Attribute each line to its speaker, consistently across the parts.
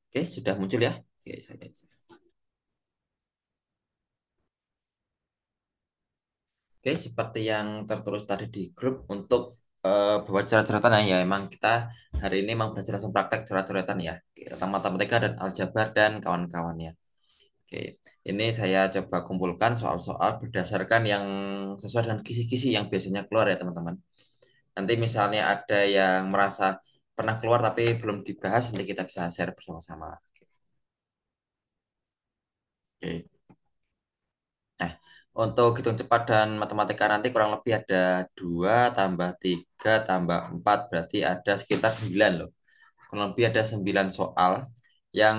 Speaker 1: Oke, sudah muncul ya. Oke, saya. Oke, seperti yang tertulis tadi di grup untuk bawa coret-coretan ya, emang kita hari ini memang belajar langsung praktek coret-coretan ya. Oke, tentang matematika dan aljabar dan kawan-kawannya. Oke, ini saya coba kumpulkan soal-soal berdasarkan yang sesuai dengan kisi-kisi yang biasanya keluar ya teman-teman. Nanti misalnya ada yang merasa pernah keluar tapi belum dibahas, nanti kita bisa share bersama-sama. Oke. Nah, untuk hitung cepat dan matematika nanti kurang lebih ada 2 tambah 3 tambah 4 berarti ada sekitar 9 loh. Kurang lebih ada 9 soal yang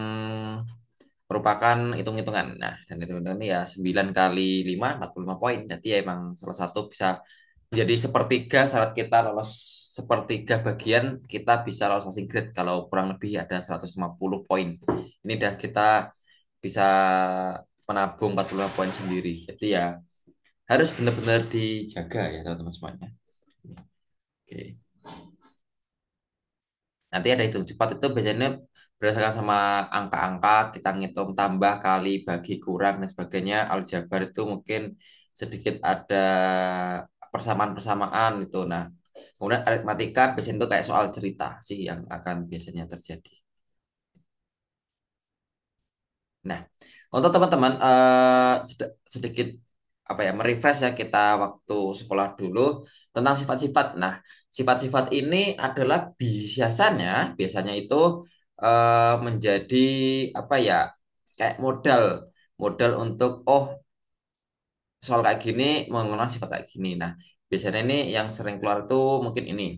Speaker 1: merupakan hitung-hitungan. Nah, dan hitung-hitungan ini ya 9 kali 5, 45 poin. Jadi ya emang salah satu bisa jadi sepertiga syarat kita lolos sepertiga bagian kita bisa lolos passing grade kalau kurang lebih ada 150 poin. Ini udah kita bisa menabung 45 poin sendiri. Jadi ya harus benar-benar dijaga ya teman-teman semuanya. Oke. Nanti ada hitung cepat itu biasanya berdasarkan sama angka-angka kita ngitung tambah kali bagi kurang dan sebagainya. Aljabar itu mungkin sedikit ada persamaan-persamaan gitu. Nah, kemudian aritmatika biasanya itu kayak soal cerita sih yang akan biasanya terjadi. Nah, untuk teman-teman sedikit apa ya merefresh ya kita waktu sekolah dulu tentang sifat-sifat. Nah, sifat-sifat ini adalah biasanya itu menjadi apa ya kayak modal modal untuk soal kayak gini mengenal sifat kayak gini. Nah, biasanya ini yang sering keluar tuh mungkin ini.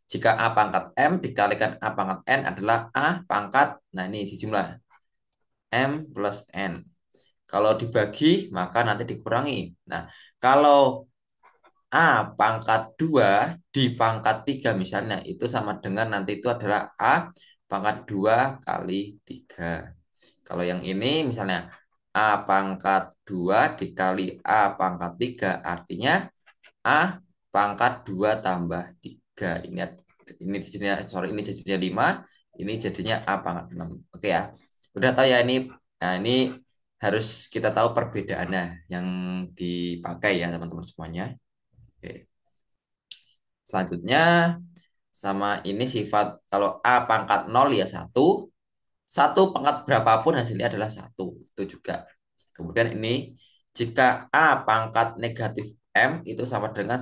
Speaker 1: Jika A pangkat M dikalikan A pangkat N adalah A pangkat, nah ini dijumlah M plus N. Kalau dibagi, maka nanti dikurangi. Nah, kalau A pangkat 2 di pangkat 3 misalnya, itu sama dengan nanti itu adalah A pangkat 2 kali 3. Kalau yang ini misalnya A pangkat 2 dikali A pangkat 3 artinya A pangkat 2 tambah 3. Ini jadinya, sorry, ini jadinya 5, ini jadinya A pangkat 6. Oke ya. Udah tahu ya ini. Nah, ini harus kita tahu perbedaannya yang dipakai ya teman-teman semuanya. Oke. Selanjutnya sama ini sifat kalau A pangkat 0 ya satu pangkat berapapun hasilnya adalah satu. Itu juga. Kemudian ini jika A pangkat negatif M itu sama dengan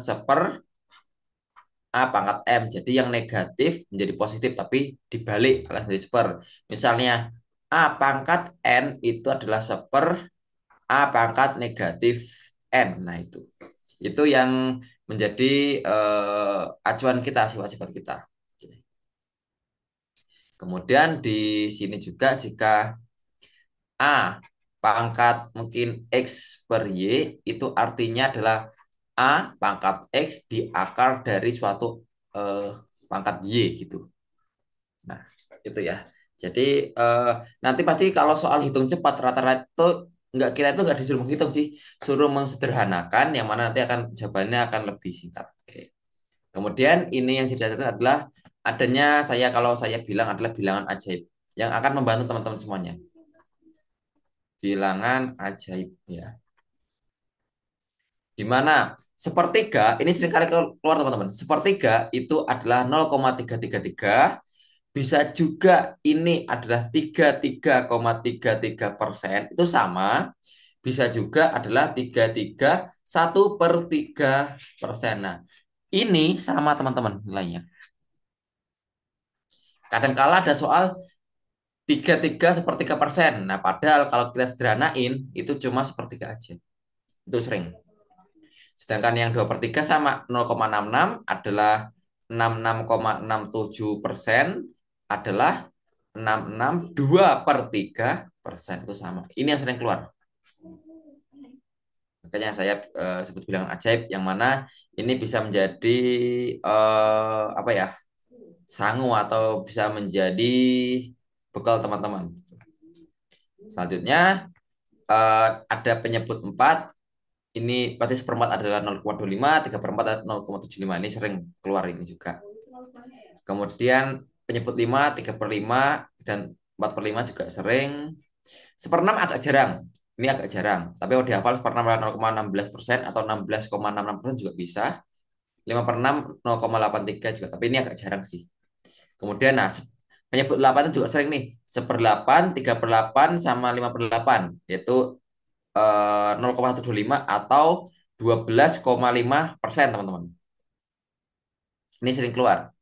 Speaker 1: A pangkat M. Jadi yang negatif menjadi positif tapi dibalik alias menjadi seper. Misalnya A pangkat N itu adalah seper A pangkat negatif N. Nah itu. Itu yang menjadi acuan kita, sifat-sifat kita. Kemudian di sini juga jika A pangkat mungkin X per Y itu artinya adalah A pangkat X diakar dari suatu eh, pangkat Y gitu. Nah, itu ya. Jadi eh, nanti pasti kalau soal hitung cepat rata-rata itu nggak kita itu nggak disuruh menghitung sih, suruh mengsederhanakan yang mana nanti akan jawabannya akan lebih singkat. Oke. Kemudian ini yang jadi catatan adalah adanya saya kalau saya bilang adalah bilangan ajaib yang akan membantu teman-teman semuanya. Bilangan ajaib ya. Di mana sepertiga ini sering kali keluar teman-teman. Sepertiga itu adalah 0,333. Bisa juga ini adalah 33,33% itu sama. Bisa juga adalah 33 1/3%. Nah, ini sama teman-teman nilainya. Kadang-kala ada soal 33 1/3%. Nah, padahal kalau kita sederhanain itu cuma sepertiga aja. Itu sering. Sedangkan yang 2/3 sama 0,66 adalah 66,67% adalah 66 2/3% itu sama. Ini yang sering keluar. Makanya saya sebut bilangan ajaib yang mana ini bisa menjadi apa ya sangu atau bisa menjadi bekal teman-teman. Selanjutnya ada penyebut 4. Ini pasti seperempat adalah 0,25, 3/4 adalah 0,75. Ini sering keluar ini juga. Kemudian penyebut 5, 3 per 5, dan 4 per 5 juga sering. Seperenam agak jarang. Ini agak jarang. Tapi kalau dihafal seperenam adalah 0,16% atau 16,66% juga bisa. 5 per 6, 0,83 juga. Tapi ini agak jarang sih. Kemudian, nah, penyebut 8 itu juga sering nih. 1/8, 3 per 8, sama 5 per 8. Yaitu 0,125 atau 12,5%, teman-teman. Ini sering keluar.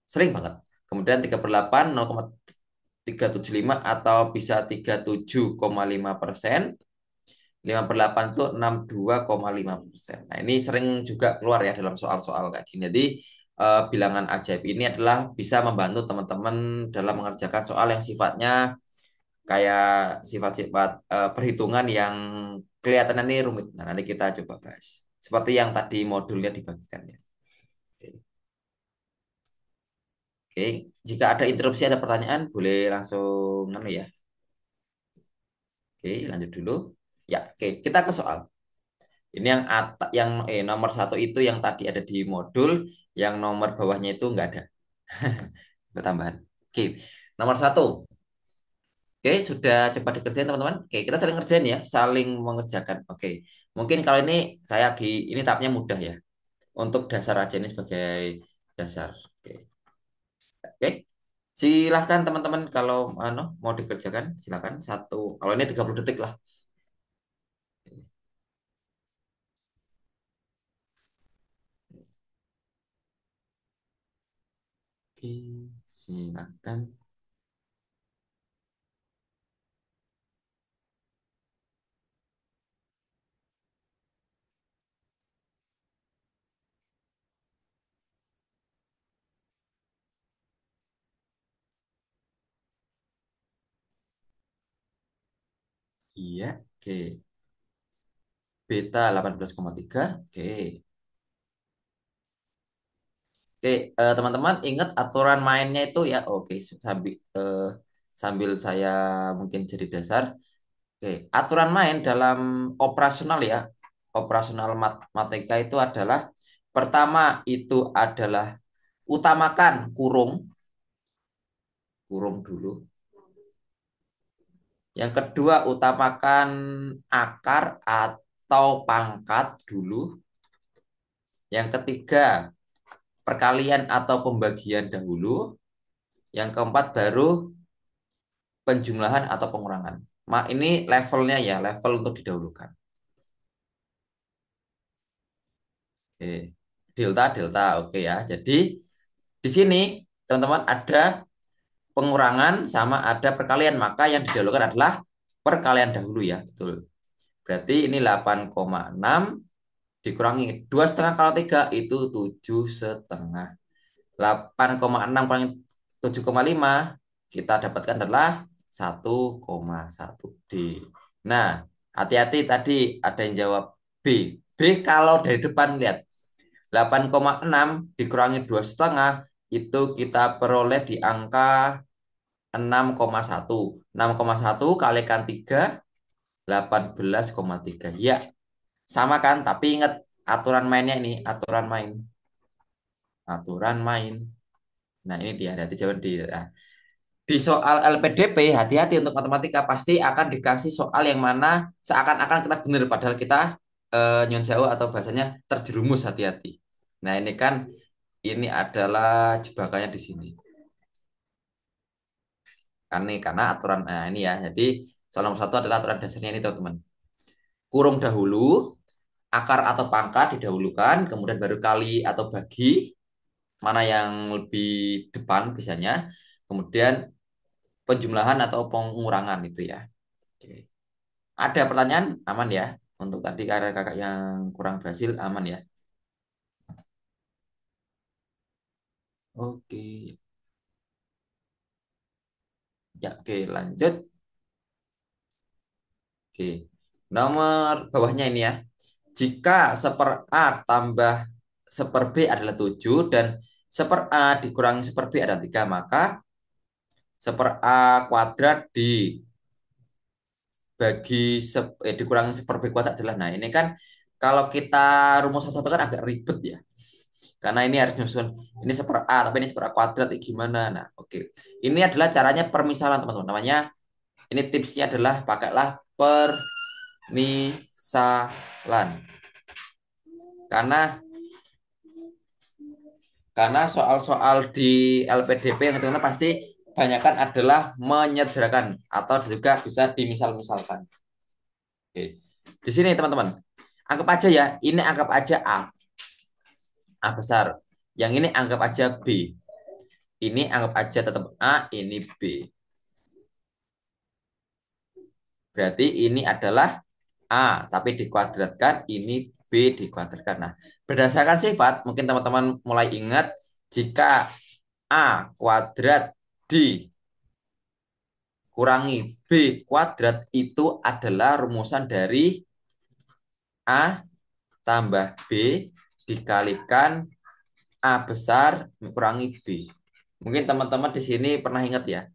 Speaker 1: Sering banget. Kemudian 3 per 8, 0,375 atau bisa 37,5%. 5 per 8 itu 62,5%. Nah, ini sering juga keluar ya dalam soal-soal kayak gini. Jadi, bilangan ajaib ini adalah bisa membantu teman-teman dalam mengerjakan soal yang sifatnya kayak sifat-sifat perhitungan yang kelihatan ini rumit. Nah, nanti kita coba bahas. Seperti yang tadi modulnya dibagikan ya. Oke. Oke, jika ada interupsi, ada pertanyaan, boleh langsung anu ya. Oke, lanjut dulu. Ya, oke, kita ke soal. Ini yang nomor satu itu yang tadi ada di modul, yang nomor bawahnya itu nggak ada. Itu tambahan. Oke, nomor satu. Oke, sudah coba dikerjain teman-teman. Oke, kita saling ngerjain ya, saling mengerjakan. Oke, mungkin kalau ini saya ini tahapnya mudah ya. Untuk dasar aja ini sebagai dasar. Oke, oke. Silahkan teman-teman kalau mau dikerjakan, silahkan satu. Kalau ini 30 detik lah. Oke, silahkan. Iya, oke. Beta 18,3. Oke. Oke, teman-teman ingat aturan mainnya itu ya. Oke, sambil saya mungkin jadi dasar. Oke, aturan main dalam operasional ya. Operasional matematika itu adalah pertama itu adalah utamakan kurung, kurung dulu. Yang kedua utamakan akar atau pangkat dulu. Yang ketiga perkalian atau pembagian dahulu. Yang keempat baru penjumlahan atau pengurangan. Ini levelnya ya, level untuk didahulukan. Oke. Delta, delta. Oke ya. Jadi di sini teman-teman ada pengurangan sama ada perkalian. Maka yang didahulukan adalah perkalian dahulu ya. Betul. Berarti ini 8,6 dikurangi 2,5 kali 3 itu 7,5. 8,6 kurangi 7,5 kita dapatkan adalah 1,1 D. Nah, hati-hati tadi ada yang jawab B. B kalau dari depan lihat 8,6 dikurangi 2,5 itu kita peroleh di angka 6,1. 6,1 kalikan 3, 18,3. Ya, sama kan? Tapi ingat aturan mainnya ini, aturan main. Aturan main. Nah, ini dia, hati jawab di. Nah, di soal LPDP, hati-hati untuk matematika pasti akan dikasih soal yang mana seakan-akan kita benar padahal kita nyun sewu atau bahasanya terjerumus, hati-hati. Nah, ini kan ini adalah jebakannya di sini. Karena aturan ini ya. Jadi soal nomor satu adalah aturan dasarnya ini teman-teman. Kurung dahulu, akar atau pangkat didahulukan, kemudian baru kali atau bagi, mana yang lebih depan biasanya. Kemudian penjumlahan atau pengurangan itu ya. Oke. Ada pertanyaan? Aman ya? Untuk tadi kakak-kakak yang kurang berhasil, aman ya? Oke. Ya, oke, lanjut. Oke. Nomor bawahnya ini ya. Jika 1/A tambah 1/B adalah 7 dan 1/A dikurangi 1/B adalah 3, maka 1/A kuadrat dikurangi 1/B kuadrat adalah. Nah, ini kan kalau kita rumus satu-satu kan agak ribet ya. Karena ini harus nyusun, ini seper A, tapi ini seper A kuadrat, ini gimana? Nah, oke. Ini adalah caranya permisalan, teman-teman. Namanya, ini tipsnya adalah pakailah permisalan. Karena Karena soal-soal di LPDP yang teman-teman pasti kebanyakan adalah menyederhanakan atau juga bisa dimisal-misalkan. Oke. Di sini teman-teman, anggap aja ya, ini anggap aja A besar. Yang ini anggap aja B. Ini anggap aja tetap A, ini B. Berarti ini adalah A, tapi dikuadratkan, ini B dikuadratkan. Nah, berdasarkan sifat, mungkin teman-teman mulai ingat, jika A kuadrat dikurangi B kuadrat itu adalah rumusan dari A tambah B dikalikan A besar kurangi B. Mungkin teman-teman di sini pernah ingat ya,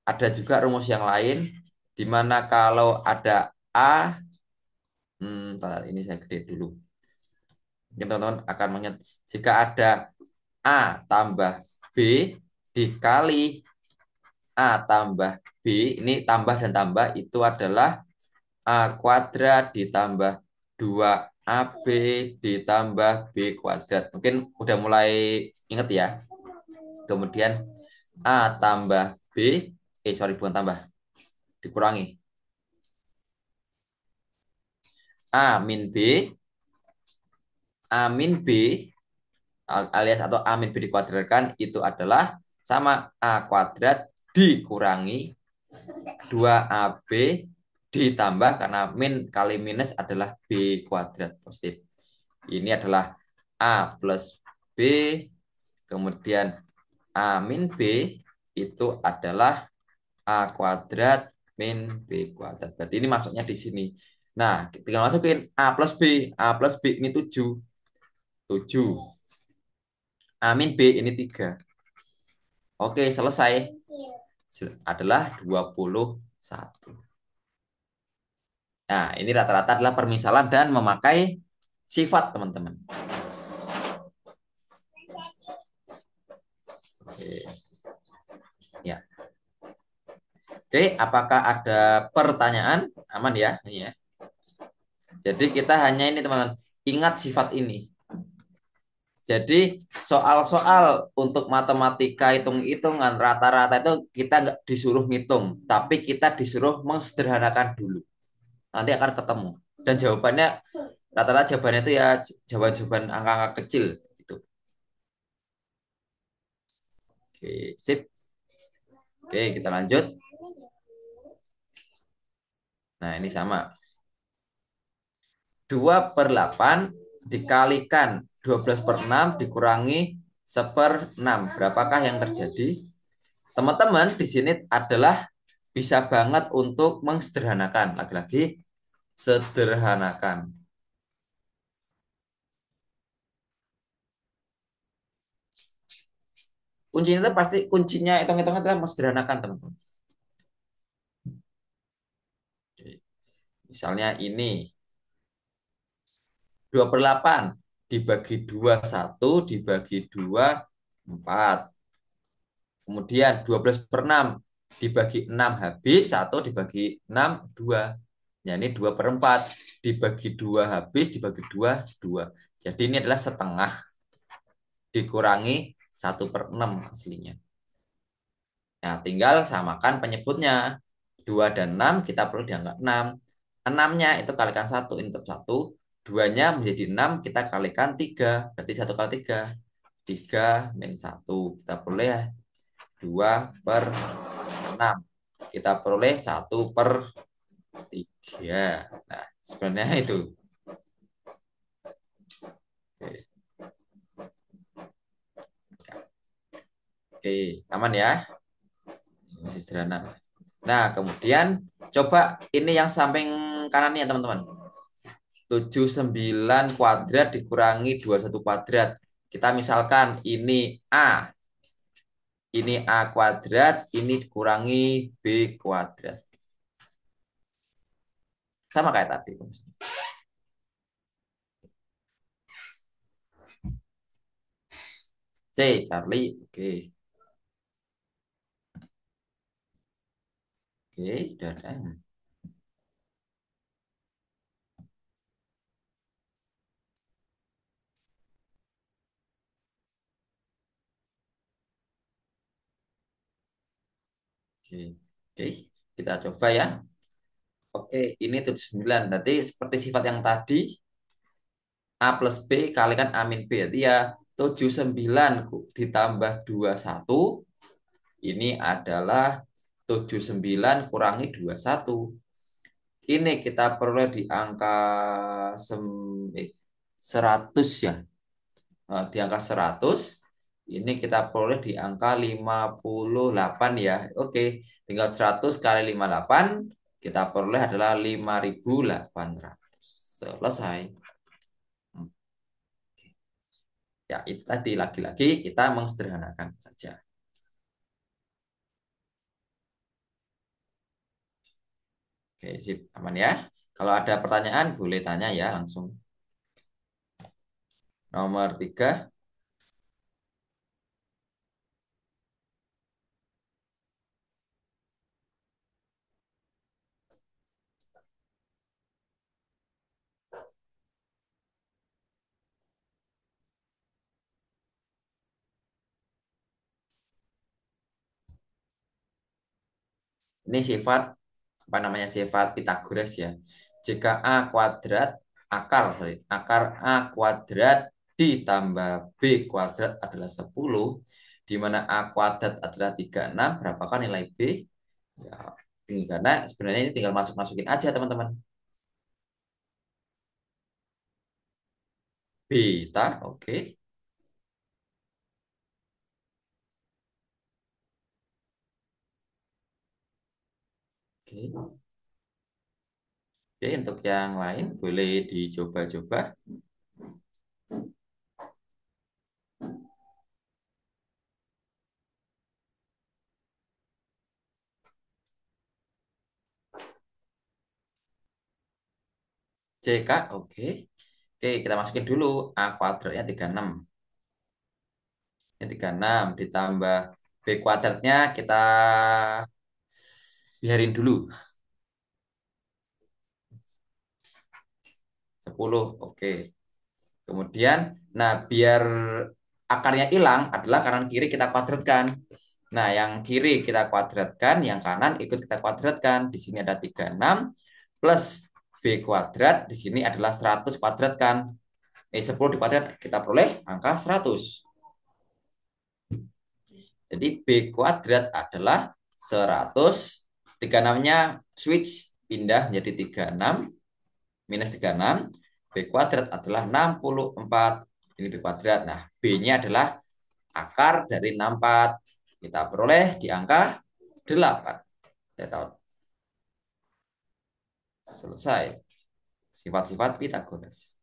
Speaker 1: ada juga rumus yang lain, di mana kalau ada A, ini saya gede dulu. Mungkin teman-teman akan mengingat, jika ada A tambah B dikali A tambah B, ini tambah dan tambah itu adalah A kuadrat ditambah 2AB ditambah B kuadrat. Mungkin udah mulai inget ya. Kemudian A tambah B, sorry bukan tambah, dikurangi. A min B, A min B alias atau A min B dikuadratkan itu adalah sama A kuadrat dikurangi 2AB ditambah karena min kali minus adalah B kuadrat positif. Ini adalah A plus B, kemudian A min B itu adalah A kuadrat min B kuadrat. Berarti ini masuknya di sini. Nah, tinggal masukin A plus B. A plus B ini 7. 7. A min B ini 3. Oke, selesai. Adalah 21. Nah, ini rata-rata adalah permisalan dan memakai sifat, teman-teman. Oke. Ya. Oke, apakah ada pertanyaan? Aman ya? Ini ya. Jadi kita hanya ini, teman-teman. Ingat sifat ini. Jadi soal-soal untuk matematika hitung-hitungan rata-rata itu kita nggak disuruh ngitung, tapi kita disuruh mengsederhanakan dulu. Nanti akan ketemu. Dan jawabannya rata-rata jawabannya itu ya jawaban-jawaban angka-angka kecil gitu. Oke, sip. Oke, kita lanjut. Nah, ini sama. 2/8 dikalikan 12/6 dikurangi 1/6. Berapakah yang terjadi? Teman-teman, di sini adalah bisa banget untuk mengsederhanakan. Lagi-lagi, sederhanakan. Kuncinya itu pasti, kuncinya hitung-hitungan adalah mengsederhanakan, teman-teman. Misalnya ini. 2/8 dibagi 2 1 dibagi 2 4. Kemudian 12/6 dibagi 6 habis, 1 dibagi 6 2. Ya, ini 2/4 dibagi 2 habis, dibagi 2 2. Jadi ini adalah setengah dikurangi 1/6 aslinya. Nah, tinggal samakan penyebutnya. 2 dan 6 kita perlu dianggap 6. 6-nya itu kalikan 1, ini tetap 1. 2-nya menjadi 6, kita kalikan 3. Berarti 1 kali 3. 3 min 1. Kita peroleh 2/6. Kita peroleh 1/3. Nah, sebenarnya itu. Oke, Oke. Aman ya? Masih sederhana. Nah, kemudian coba ini yang samping kanan ya, teman-teman. 79 kuadrat dikurangi 21 kuadrat. Kita misalkan ini A. Ini A kuadrat, ini dikurangi B kuadrat. Sama kayak tadi. C. Charlie. Oke. Oke, udah ada. Oke. Oke, kita coba ya. Oke, ini 79. Berarti seperti sifat yang tadi, A plus B kalikan A min B. Berarti ya 79 ditambah 21. Ini adalah 79 kurangi 21. Ini kita peroleh di angka 100 ya. Di angka 100 ini kita peroleh di angka 58 ya. Oke, tinggal 100 kali 58 kita peroleh adalah 5.800. Selesai. Hmm, Ya, itu tadi lagi-lagi kita mengsederhanakan saja. Oke, sip, aman ya. Kalau ada pertanyaan boleh tanya ya langsung. Nomor 3, ini sifat apa namanya sifat Pitagoras ya. Jika A kuadrat akar A kuadrat ditambah B kuadrat adalah 10, di mana A kuadrat adalah 36, berapakah nilai B? Ya, karena sebenarnya ini tinggal masuk-masukin aja teman-teman. Beta, oke. Oke. Oke, untuk yang lain boleh dicoba-coba. CK, oke. Oke, kita masukin dulu. A kuadratnya 36. Ini 36 ditambah B kuadratnya kita biarin dulu. 10, oke. Kemudian, nah biar akarnya hilang adalah kanan kiri kita kuadratkan. Nah, yang kiri kita kuadratkan, yang kanan ikut kita kuadratkan. Di sini ada 36 plus B kuadrat, di sini adalah 100 kuadratkan. 10 dikuadrat kita peroleh angka 100. Jadi B kuadrat adalah 100. 36-nya switch pindah menjadi 36 minus 36. B kuadrat adalah 64. Ini B kuadrat. Nah, B-nya adalah akar dari 64. Kita peroleh di angka 8. Saya tahu. Selesai. Sifat-sifat Pitagoras.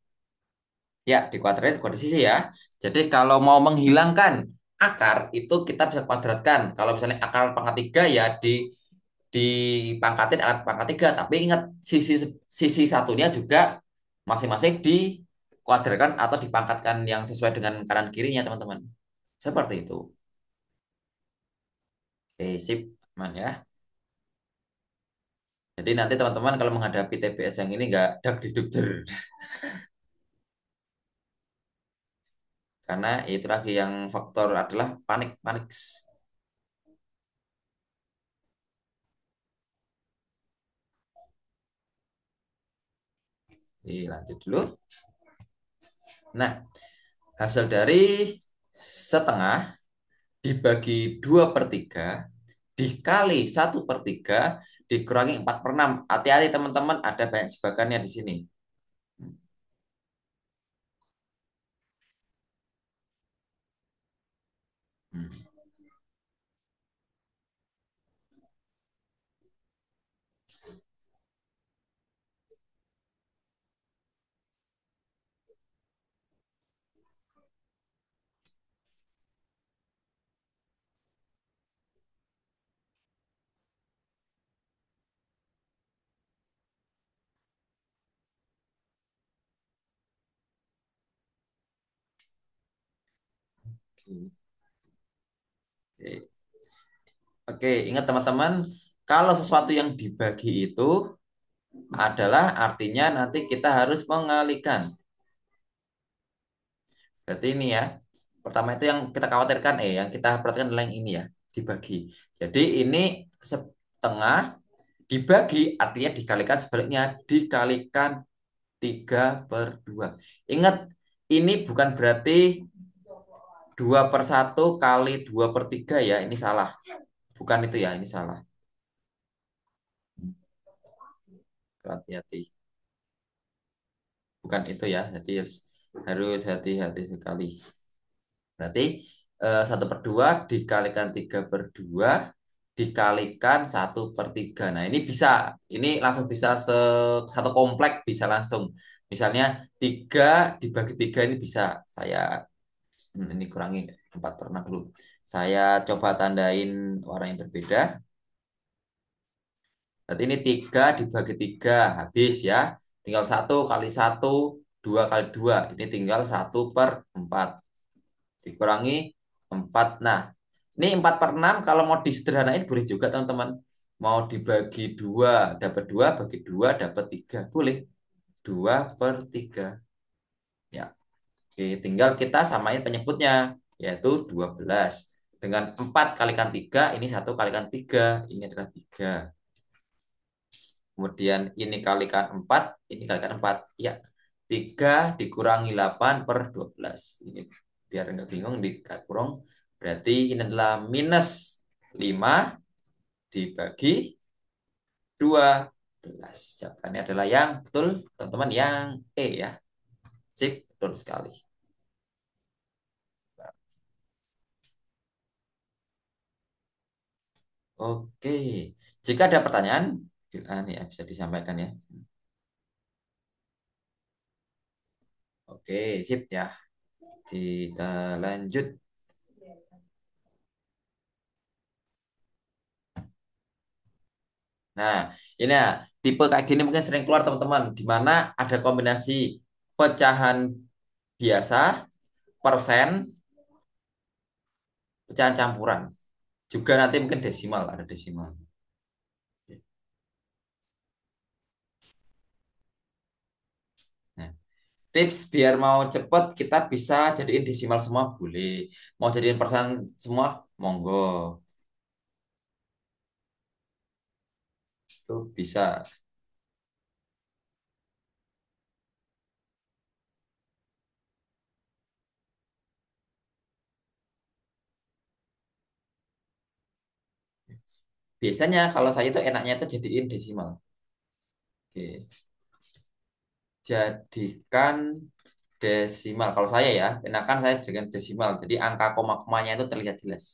Speaker 1: Ya, di kuadratnya kode sisi ya. Jadi kalau mau menghilangkan akar itu kita bisa kuadratkan. Kalau misalnya akar pangkat 3 ya dipangkatin akar pangkat 3. Tapi ingat sisi sisi satunya juga masing-masing dikuadratkan atau dipangkatkan yang sesuai dengan kanan kirinya teman-teman. Seperti itu. Oke, sip, aman ya. Jadi nanti teman-teman kalau menghadapi TPS yang ini nggak dak diduk der. Karena itu lagi yang faktor adalah panik panik. Oke, lanjut dulu. Nah, hasil dari setengah dibagi 2/3 dikali 1/3 dikurangi 4/6. Hati-hati teman-teman, ada banyak jebakannya di sini. Hmm. Oke. Oke. Oke, ingat teman-teman, kalau sesuatu yang dibagi itu adalah artinya nanti kita harus mengalihkan. Berarti ini ya. Pertama itu yang kita khawatirkan, yang kita perhatikan adalah yang ini ya, dibagi. Jadi ini setengah dibagi artinya dikalikan sebaliknya, dikalikan 3/2. Ingat, ini bukan berarti 2/1 kali 2/3 ya, ini salah. Bukan itu ya, ini salah. Hati-hati. Bukan itu ya, jadi harus hati-hati sekali. Berarti 1/2 dikalikan 3/2 dikalikan 1/3. Nah ini bisa, ini langsung bisa satu komplek bisa langsung. Misalnya 3 dibagi 3 ini bisa. Saya ini kurangi 4/6 dulu. Saya coba tandain warna yang berbeda. Berarti ini 3 dibagi 3 habis ya. Tinggal 1 kali 1, 2 kali 2. Ini tinggal 1/4. Dikurangi 4. Nah, ini 4/6 kalau mau disederhanain boleh juga teman-teman. Mau dibagi 2 dapat 2, bagi 2 dapat 3. Boleh. 2/3. Ya. Oke, tinggal kita samain penyebutnya, yaitu 12. Dengan 4 kalikan 3, ini 1 kalikan 3. Ini adalah 3. Kemudian ini kalikan 4, ini kalikan 4. Ya, 3 dikurangi 8/12. Ini biar nggak bingung kurang. Berarti ini adalah -5 dibagi 12. Jawabannya adalah yang betul, teman-teman, yang ya. Sip, betul sekali. Oke, jika ada pertanyaan, ya, bisa disampaikan ya. Oke, sip ya. Kita lanjut. Nah, ini ya, tipe kayak gini mungkin sering keluar teman-teman, di mana ada kombinasi pecahan biasa, persen, pecahan campuran. Juga nanti mungkin desimal, ada desimal. Nah, tips biar mau cepet kita bisa jadiin desimal semua boleh. Mau jadiin persen semua, monggo. Itu bisa. Biasanya kalau saya itu enaknya itu jadiin desimal. Oke. Jadikan desimal. Kalau saya ya, enakan saya jadikan desimal. Jadi angka koma-komanya itu terlihat jelas.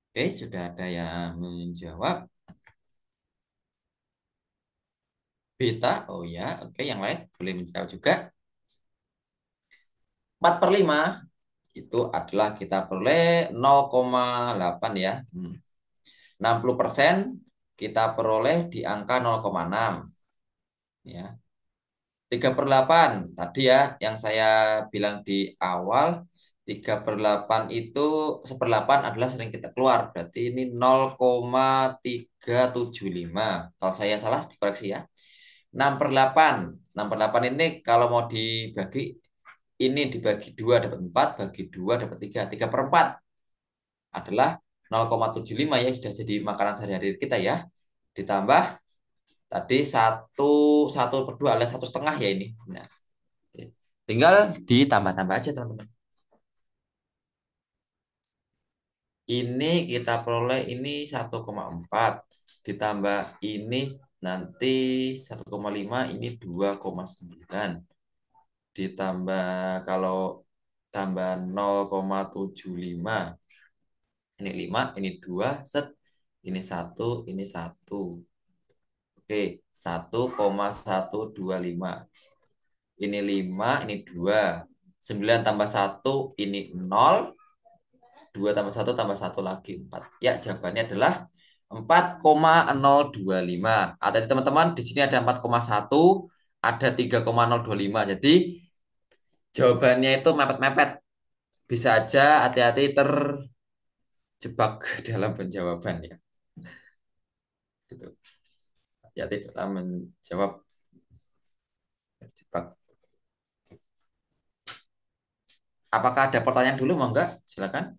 Speaker 1: Oke, sudah ada yang menjawab. Beta, oh ya, oke, yang lain boleh menjawab juga. 4/5 itu adalah kita peroleh 0,8 ya. 60% kita peroleh di angka 0,6 ya. 3/8 tadi ya yang saya bilang di awal, 3/8 itu 1/8 adalah sering kita keluar. Berarti ini 0,375. Kalau saya salah dikoreksi ya. 6/8. 6/8 ini kalau mau dibagi, ini dibagi 2 dapat 4, bagi 2 dapat 3. 3/4 adalah 0,75 ya, sudah jadi makanan sehari-hari kita ya. Ditambah tadi satu per 2 alias 1,5 ya ini. Nah, tinggal ditambah-tambah aja teman-teman. Ini kita peroleh ini 1,4 ditambah ini nanti 1,5, ini 2,9 ditambah kalau tambah 0,75, ini 5, ini 2 set, ini 1, ini 1. Oke, 1,125. Ini 5, ini 2. 9 tambah 1, ini 0. 2 tambah 1 tambah 1 lagi 4. Ya, jawabannya adalah 4,025. Ada teman-teman di sini ada 4,1, ada 3,025. Jadi jawabannya itu mepet-mepet. Bisa aja hati-hati terjebak dalam penjawaban ya. Gitu. Hati-hati dalam menjawab terjebak. Apakah ada pertanyaan dulu? Mau enggak? Silakan.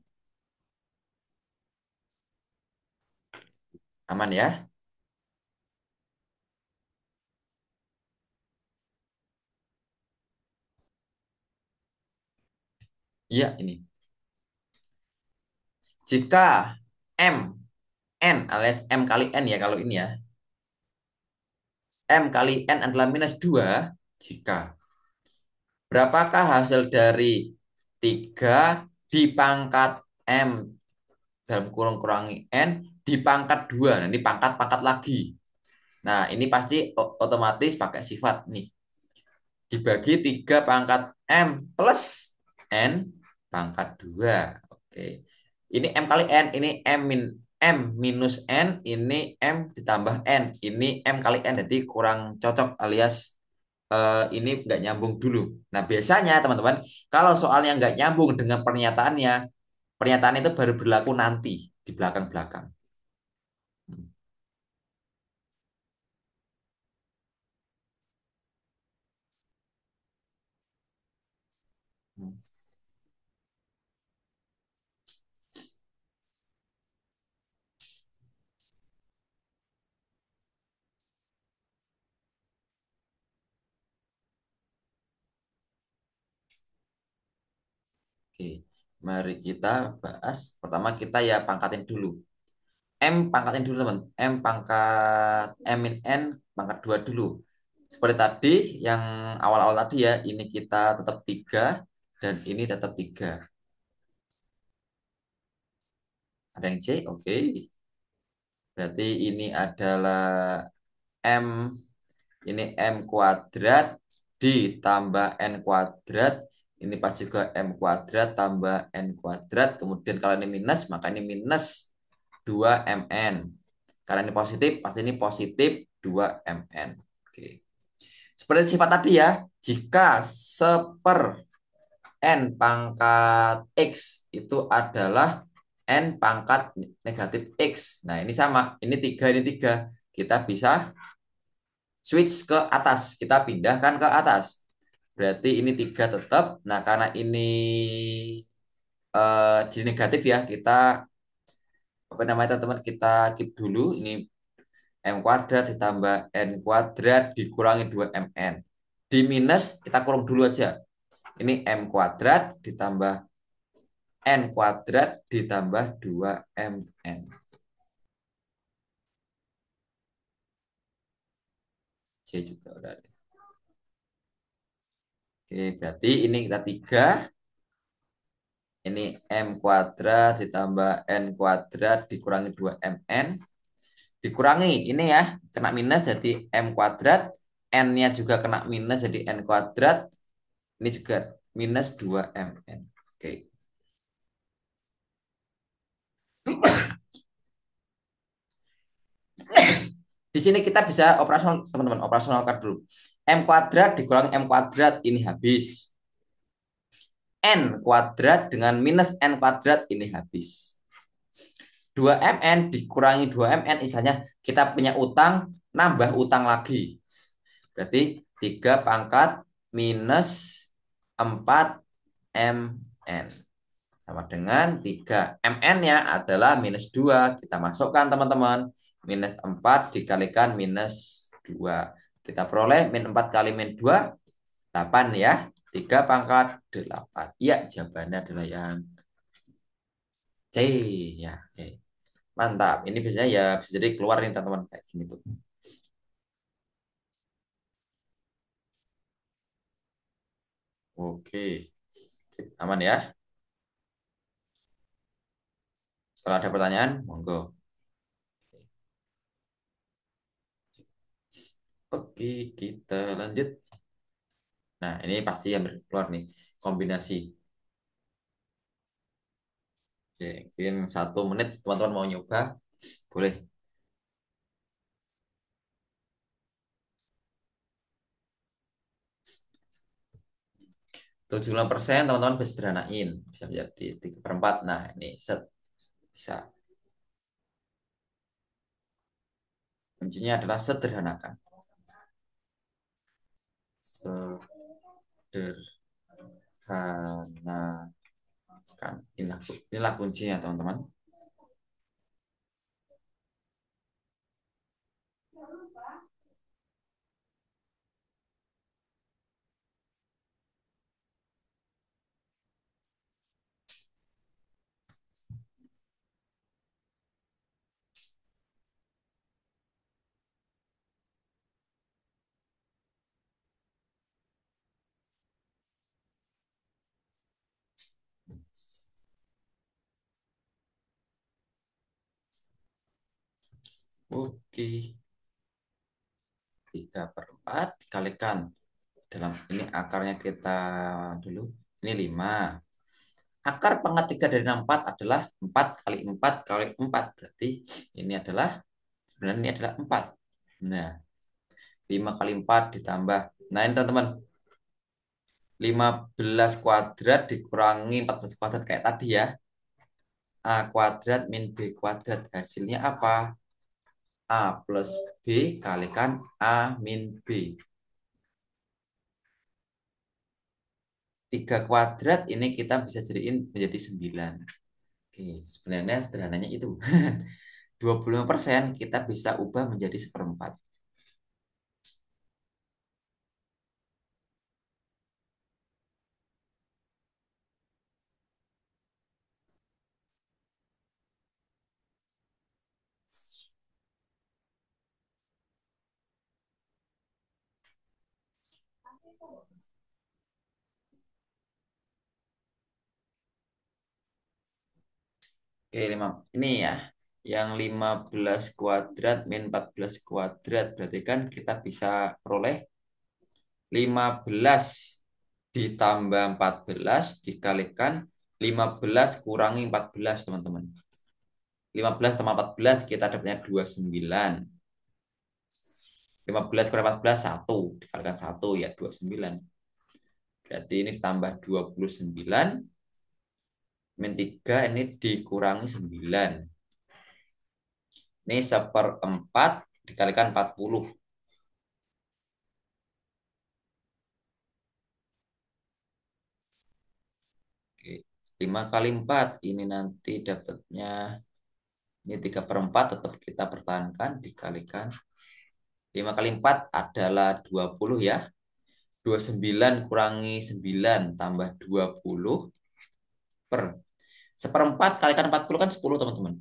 Speaker 1: Aman ya? Iya, ini. Jika M, N alias M kali N ya kalau ini ya. M kali N adalah minus 2. Jika berapakah hasil dari 3 dipangkat M dalam kurung kurangi N dipangkat 2. Nah, ini pangkat-pangkat lagi. Nah, ini pasti otomatis pakai sifat nih. Dibagi 3 pangkat M plus N pangkat 2. Oke. Ini M kali N, ini M minus N, ini M ditambah N. Ini M kali N, jadi kurang cocok alias ini nggak nyambung dulu. Nah, biasanya teman-teman, kalau soalnya nggak nyambung dengan pernyataannya, pernyataan itu baru berlaku nanti di belakang-belakang. Hmm. Oke, mari kita bahas. Pertama kita ya pangkatin dulu. M pangkatin dulu teman. M pangkat M min N pangkat 2 dulu. Seperti tadi yang awal-awal tadi ya, ini kita tetap 3 dan ini tetap 3. Ada yang C? Oke. Berarti ini adalah M, ini M kuadrat ditambah N kuadrat. Ini pasti juga M kuadrat tambah N kuadrat. Kemudian kalau ini minus, maka ini minus 2MN. Karena ini positif, pasti ini positif 2MN. Oke. Seperti sifat tadi ya, jika N pangkat X itu adalah N pangkat negatif X. Nah, ini sama. Ini 3 ini 3. Kita bisa switch ke atas. Kita pindahkan ke atas. Berarti ini 3 tetap. Nah, karena ini jadi negatif ya, kita apa namanya teman-teman, kita keep dulu. Ini M kuadrat ditambah N kuadrat dikurangi 2MN. Di minus kita kurung dulu aja. Ini M kuadrat ditambah N kuadrat ditambah 2MN. C juga udah ada. Oke, berarti ini kita 3. Ini M kuadrat ditambah N kuadrat dikurangi 2MN. Dikurangi, ini ya, kena minus jadi M kuadrat. N-nya juga kena minus jadi N kuadrat. Ini juga minus 2MN. Oke. Di sini kita bisa operasional, teman-teman, operasionalkan dulu. M kuadrat dikurangi M kuadrat, ini habis. N kuadrat dengan minus N kuadrat, ini habis. 2MN dikurangi 2MN, misalnya kita punya utang, nambah utang lagi. Berarti 3 pangkat minus 4MN. Sama dengan 3MN-nya adalah minus 2. Kita masukkan teman-teman. Minus 4 dikalikan minus 2. Kita peroleh min 4 kali min 2, 8 ya. 3 pangkat 8. Iya, jawabannya adalah yang C. Ya, oke. Mantap. Ini biasanya ya bisa jadi keluar nih teman-teman kayak gini tuh. Oke. Sip, aman ya. Kalau ada pertanyaan, monggo. Oke, kita lanjut. Nah, ini pasti yang keluar nih. Kombinasi. Oke, mungkin 1 menit teman-teman mau nyoba. Boleh. 75% teman-teman bisa sederhanain. Bisa menjadi 3 per 4. Nah, ini set. Bisa. Kuncinya adalah sederhanakan. Sederhanakan. Inilah kuncinya, teman-teman. Oke. 3 per 4 dikalikan. Dalam ini akarnya kita dulu. Ini 5. Akar pangkat 3 dari 64 adalah 4 kali 4 kali 4. Berarti ini adalah, sebenarnya ini adalah 4. Nah, 5 kali 4 ditambah. Nah, ini teman-teman. 15 kuadrat dikurangi 14 kuadrat kayak tadi ya. A kuadrat min B kuadrat. Hasilnya apa? A plus B kalikan A min B. 3 kuadrat ini kita bisa jadiin menjadi 9. Oke, sebenarnya sederhananya itu. 25% kita bisa ubah menjadi seperempat. Oke, 5. Ini ya. Yang 15 kuadrat min 14 kuadrat. Berarti kan kita bisa peroleh 15 ditambah 14 dikalikan 15 kurangi 14, teman-teman. 15 tambah 14 kita dapatnya 29. 15 kurang 14, 1. Dikalikan 1 ya 29. Berarti ini ditambah 29. Min 3 ini dikurangi 9. Ini seperempat dikalikan 40. Oke. 5 kali 4. Ini nanti dapatnya, ini 3 per 4 tetap kita pertahankan. Dikalikan 5 kali 4 adalah 20 ya. 29 kurangi 9 tambah 20 per. Seperempat kalikan 40 kan 10, teman-teman.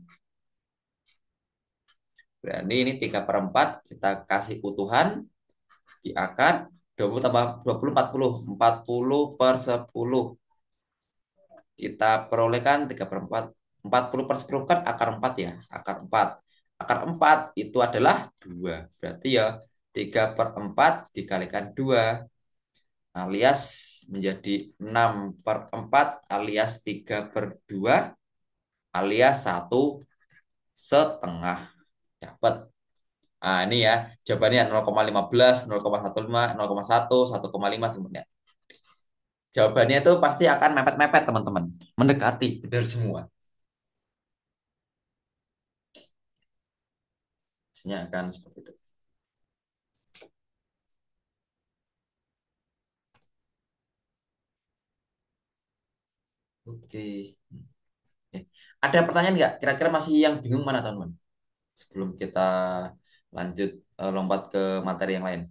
Speaker 1: Berarti ini 3 per 4 kita kasih utuhan di akar. 20 tambah 20, 40. 40 per 10. Kita perolehkan 3 per 4. 40 per 10 kan akar 4 ya. Akar 4. Akar 4 itu adalah 2. Berarti ya 3 per 4 dikalikan 2 alias menjadi 6 per 4 alias 3 per 2 alias 1,5. Dapat. Nah, ini ya jawabannya 0,15, 0,15, 0,1, 1,5 semuanya. Jawabannya itu pasti akan mepet-mepet, teman-teman. Mendekati, benar semua. Biasanya akan seperti itu. Oke. Oke. Ada pertanyaan nggak? Kira-kira masih yang bingung mana, teman-teman? Sebelum kita lanjut lompat ke materi yang lain.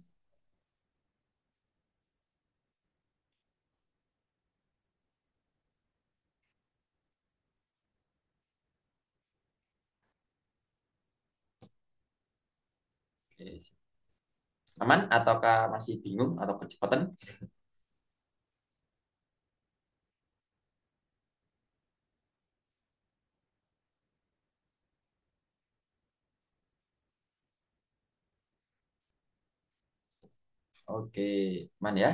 Speaker 1: Oke. Aman? Ataukah masih bingung atau kecepatan? Oke, aman ya.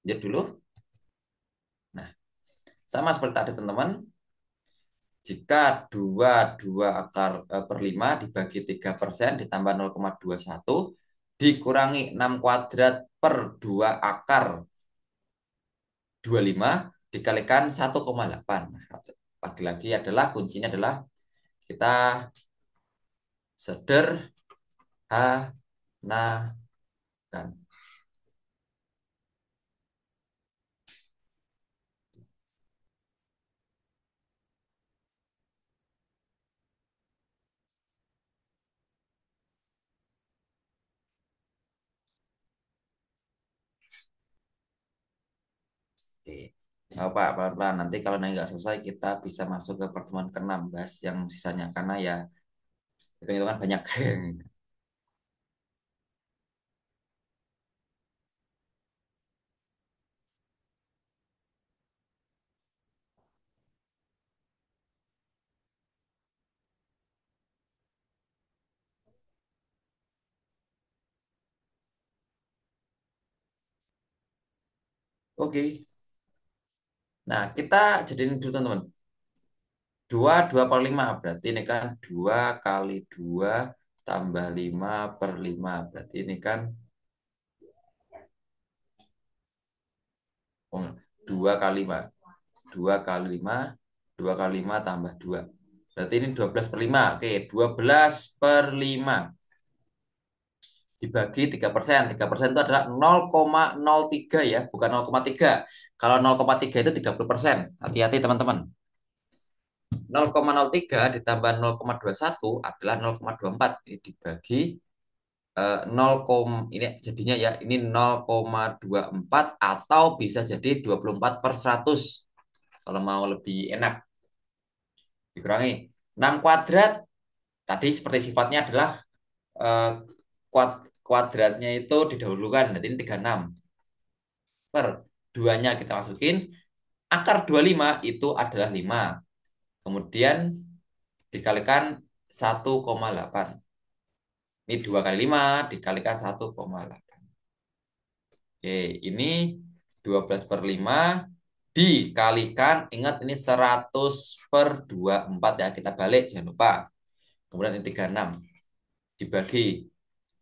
Speaker 1: Lihat dulu. Nah, sama seperti tadi, teman-teman. Jika 2 akar per 5 dibagi 3% ditambah 0,21 dikurangi 6 kuadrat per 2 akar. 25 dikalikan 1,8. Nah, lagi-lagi adalah kuncinya adalah kita sederhanakan. Oke. Nggak apa, pelan-pelan. Nanti kalau nanti nggak selesai, kita bisa masuk ke pertemuan ke-6, bahas yang sisanya. Karena ya, itu kan banyak. Oke. Nah, kita jadiin dulu, teman-teman. 2 per 5. Berarti ini kan 2 kali 2 tambah 5/5. Berarti ini kan oh, 2 kali 5. 2 kali 5. 2 kali 5 tambah 2. Berarti ini 12/5. Oke, 12/5 dibagi 3%. 3% itu adalah 0,03 ya, bukan 0,3. Kalau 0,3 itu 30%. Hati-hati teman-teman. 0,03 ditambah 0,21 adalah 0,24. Ini dibagi 0, ini jadinya ya, ini 0,24 atau bisa jadi 24/100. Kalau mau lebih enak, dikurangi 6 kuadrat. Tadi seperti sifatnya adalah eh, kuadratnya itu didahulukan. Jadi ini 36 per 2-nya kita masukin. Akar 25 itu adalah 5. Kemudian dikalikan 1,8. Ini 2 kali 5 dikalikan 1,8. Oke, ini 12/5 dikalikan, ingat ini 100/24 ya, kita balik jangan lupa. Kemudian ini 36 dibagi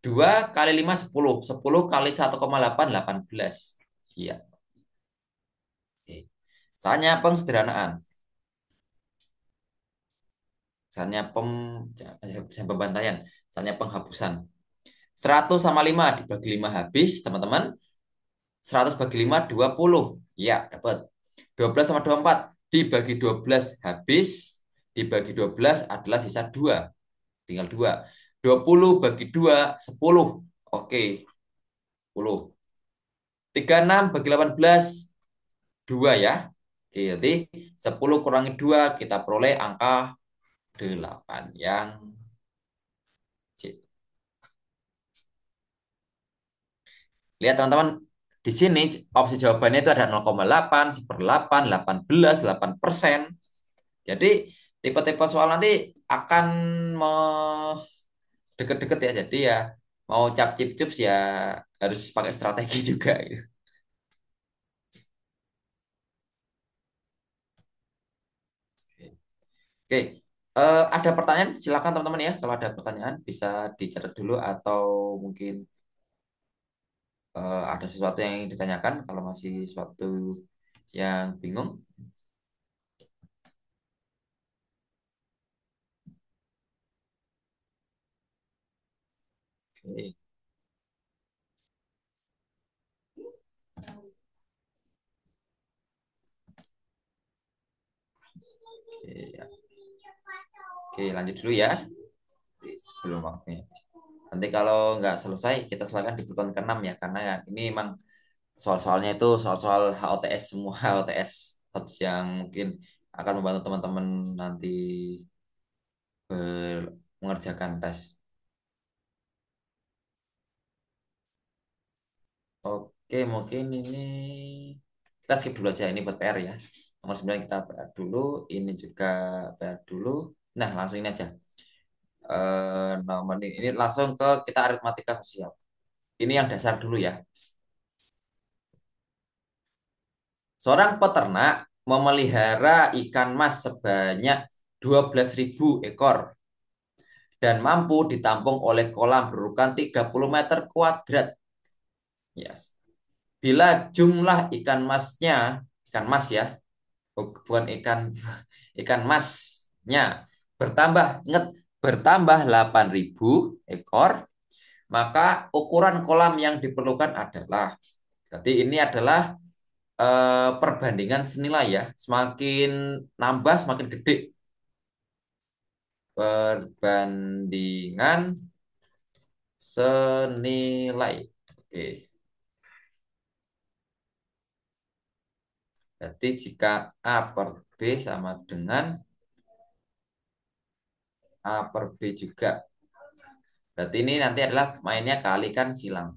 Speaker 1: 2 kali 5 10. 10 kali 1,8 18. Iya. Oke. Soalnya pengsederhanaan. Soalnya pembantaian. Soalnya penghapusan. 100 sama 5 dibagi 5 habis, teman-teman. 100 bagi 5 20. Ya, dapat. 12 sama 24 dibagi 12 habis. Dibagi 12 adalah sisa 2. Tinggal 2. 20 bagi 2 10. Oke, 10. 36 bagi 18 2 ya. Oke, jadi 10 kurangi 2 kita peroleh angka 8 yang C. Lihat teman-teman, di sini opsi jawabannya itu ada 0,8, 1/8, 18, 8%. Jadi tipe-tipe soal nanti akan deket-deket ya. Jadi ya mau cap cip cups ya harus pakai strategi juga gitu. Oke, ada pertanyaan? Silakan teman-teman ya. Kalau ada pertanyaan bisa dicatat dulu atau mungkin ada sesuatu yang ingin ditanyakan. Kalau masih sesuatu yang bingung. Oke, oke, ya. Oke, lanjut dulu ya. Sebelum waktunya. Nanti kalau nggak selesai, kita silakan di pertemuan ke-6 ya. Karena ya, ini emang soal-soalnya itu soal-soal HOTS semua, HOTS HOTS yang mungkin akan membantu teman-teman nanti mengerjakan tes. Oke, mungkin ini kita skip dulu aja ini buat PR ya. Nomor 9 kita PR dulu, ini juga PR dulu. Nah, langsung ini aja. Nomor ini langsung ke kita aritmatika sosial. Ini yang dasar dulu ya. Seorang peternak memelihara ikan mas sebanyak 12.000 ekor dan mampu ditampung oleh kolam berukuran 30 meter kuadrat. Yes. Bila jumlah ikan mas ya, bukan ikan masnya bertambah, ingat bertambah 8.000 ekor, maka ukuran kolam yang diperlukan adalah, berarti ini adalah perbandingan senilai ya, semakin nambah semakin gede. Perbandingan senilai. Oke. Berarti jika A per B sama dengan A per B juga. Berarti ini nanti adalah mainnya kalikan silang.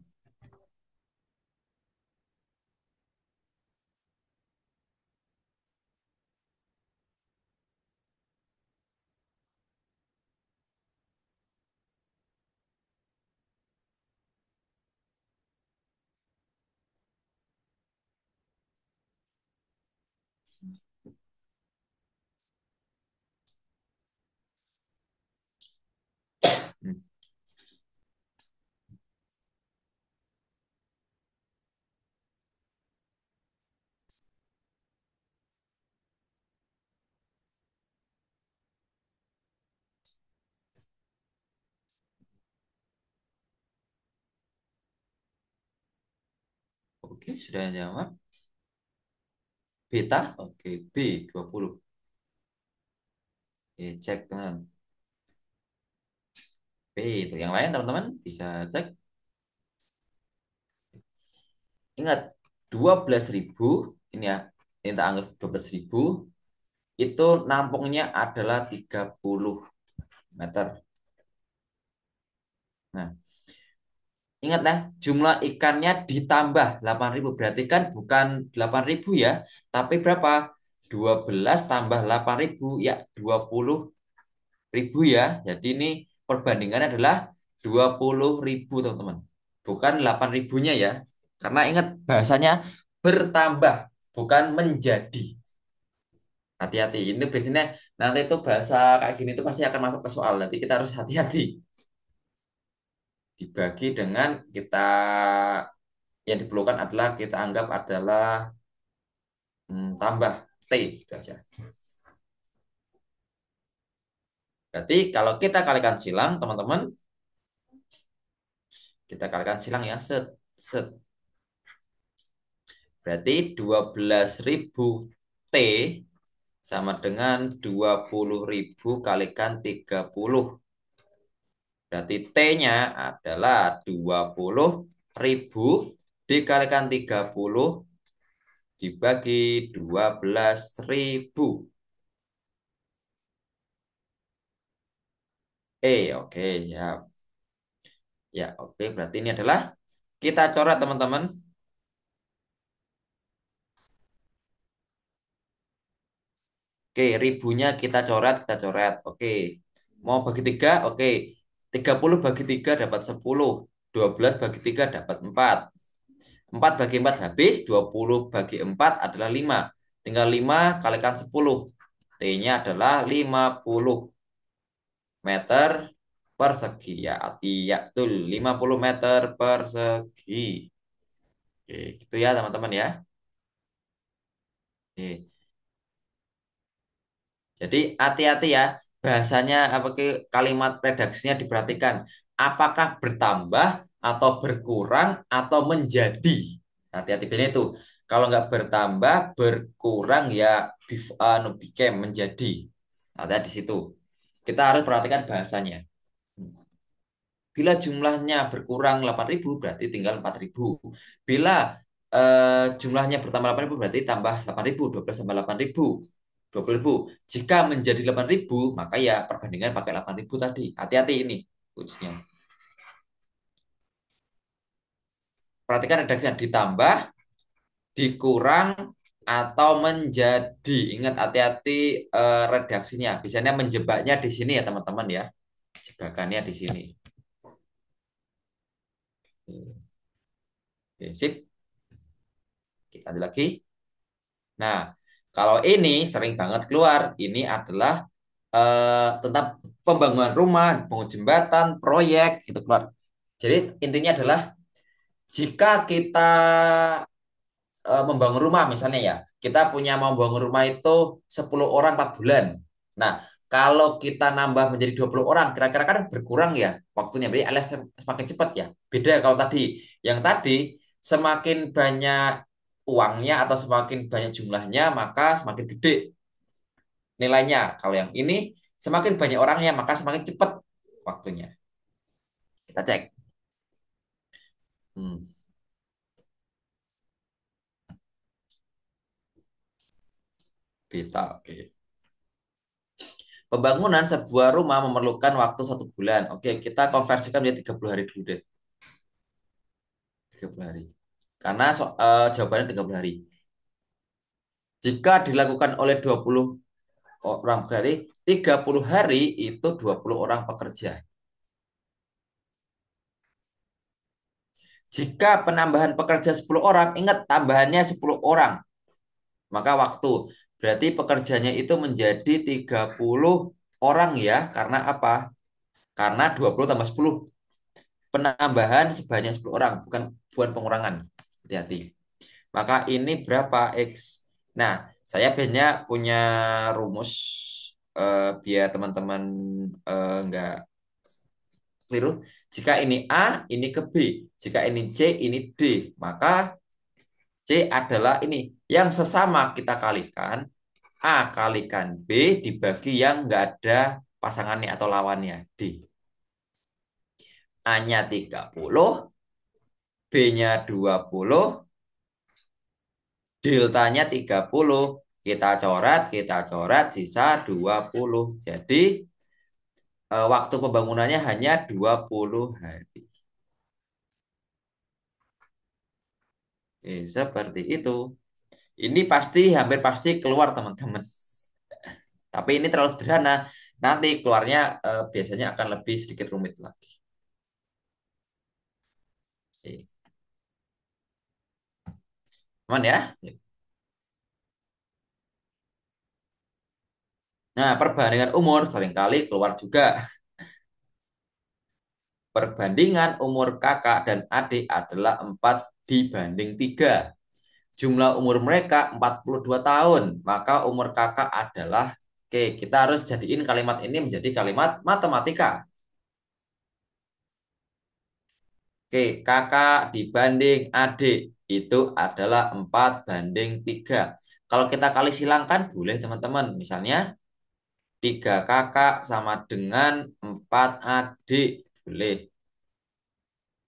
Speaker 1: Hmm. Oke, sudah jawab. Beta, oke, B 20. Oke, cek teman. B itu yang lain teman-teman bisa cek. Ingat 12.000 ini ya. Ini tak anggap 12.000 itu nampungnya adalah 30 meter. Nah, ingat ya, jumlah ikannya ditambah 8.000. Berarti kan bukan 8.000 ya, tapi berapa? 12 tambah 8.000 ya 20.000 ya. Jadi ini perbandingannya adalah 20.000 teman-teman. Bukan 8.000-nya ya. Karena ingat bahasanya bertambah, bukan menjadi. Hati-hati. Ini biasanya nanti itu bahasa kayak gini itu pasti akan masuk ke soal. Nanti kita harus hati-hati. Dibagi dengan kita, yang diperlukan adalah kita anggap adalah tambah T gitu aja. Berarti kalau kita kalikan silang, teman-teman, kita kalikan silang ya, set, set. Berarti 12.000 T sama dengan 20.000 kalikan 30. Berarti T-nya adalah 20.000 dikalikan 30 dibagi 12.000. Oke, ya. Ya, oke. Berarti ini adalah kita coret, teman-teman. Oke, ribunya kita coret, kita coret. Oke. Mau bagi tiga, oke. 30 bagi 3 dapat 10. 12 bagi 3 dapat 4. 4 bagi 4 habis. 20 bagi 4 adalah 5. Tinggal 5 kalikan 10. T-nya adalah 50 meter persegi. Ya, ya, betul. 50 meter persegi. Oke, gitu ya, teman-teman ya. Oke. Jadi hati-hati ya, bahasanya apa ke kalimat redaksinya diperhatikan. Apakah bertambah atau berkurang atau menjadi? Hati-hati benar itu. Kalau nggak bertambah, berkurang ya became menjadi. Ada di situ. Kita harus perhatikan bahasanya. Bila jumlahnya berkurang 8.000 berarti tinggal 4.000. Bila jumlahnya bertambah 8.000 berarti tambah 8.000. 12 tambah 8.000. 20.000. Jika menjadi 8.000 maka ya perbandingan pakai 8.000 tadi. Hati-hati ini kuncinya. Perhatikan redaksinya ditambah, dikurang, atau menjadi. Ingat hati-hati redaksinya. Biasanya menjebaknya di sini ya teman-teman ya. Jebakannya di sini. Oke, sip. Kita lanjut lagi. Nah, kalau ini sering banget keluar, ini adalah tentang pembangunan rumah, pembangunan jembatan, proyek, itu keluar. Jadi intinya adalah jika kita membangun rumah misalnya ya. Kita punya mau membangun rumah itu 10 orang 4 bulan. Nah, kalau kita nambah menjadi 20 orang, kira-kira kan berkurang ya waktunya. Jadi alias semakin cepat ya. Beda kalau tadi. Yang tadi semakin banyak uangnya atau semakin banyak jumlahnya, maka semakin gede nilainya. Kalau yang ini semakin banyak orangnya, maka semakin cepat waktunya. Kita cek. Hmm, beta, oke. Pembangunan sebuah rumah memerlukan waktu 1 bulan. Oke, kita konversikan menjadi 30 hari dulu deh. 30 hari. Karena jawabannya 30 hari. Jika dilakukan oleh 20 orang berarti 30 hari itu 20 orang pekerja. Jika penambahan pekerja 10 orang, ingat tambahannya 10 orang. Maka waktu. Berarti pekerjanya itu menjadi 30 orang ya. Karena apa? Karena 20 tambah 10. Penambahan sebanyak 10 orang. Bukan pengurangan. Hati-hati. Maka ini berapa X? Nah, saya biasanya punya rumus biar teman-teman nggak keliru. Jika ini A, ini ke B. Jika ini C, ini D. Maka C adalah ini. Yang sesama kita kalikan. A kalikan B dibagi yang nggak ada pasangannya atau lawannya. D. A-nya 30, B-nya 20, deltanya 30. Kita coret, sisa 20. Jadi waktu pembangunannya hanya 20 hari. Oke, seperti itu. Ini pasti, hampir pasti keluar teman-teman. Tapi ini terlalu sederhana. Nanti keluarnya biasanya akan lebih sedikit rumit lagi. Oke. Aman ya? Nah, perbandingan umur seringkali keluar juga. Perbandingan umur kakak dan adik adalah 4 dibanding 3. Jumlah umur mereka 42 tahun. Maka umur kakak adalah, oke, kita harus jadiin kalimat ini menjadi kalimat matematika. Oke, kakak dibanding adik itu adalah 4 banding 3. Kalau kita kali silangkan boleh teman-teman. Misalnya 3 kakak sama dengan 4 adik. Boleh.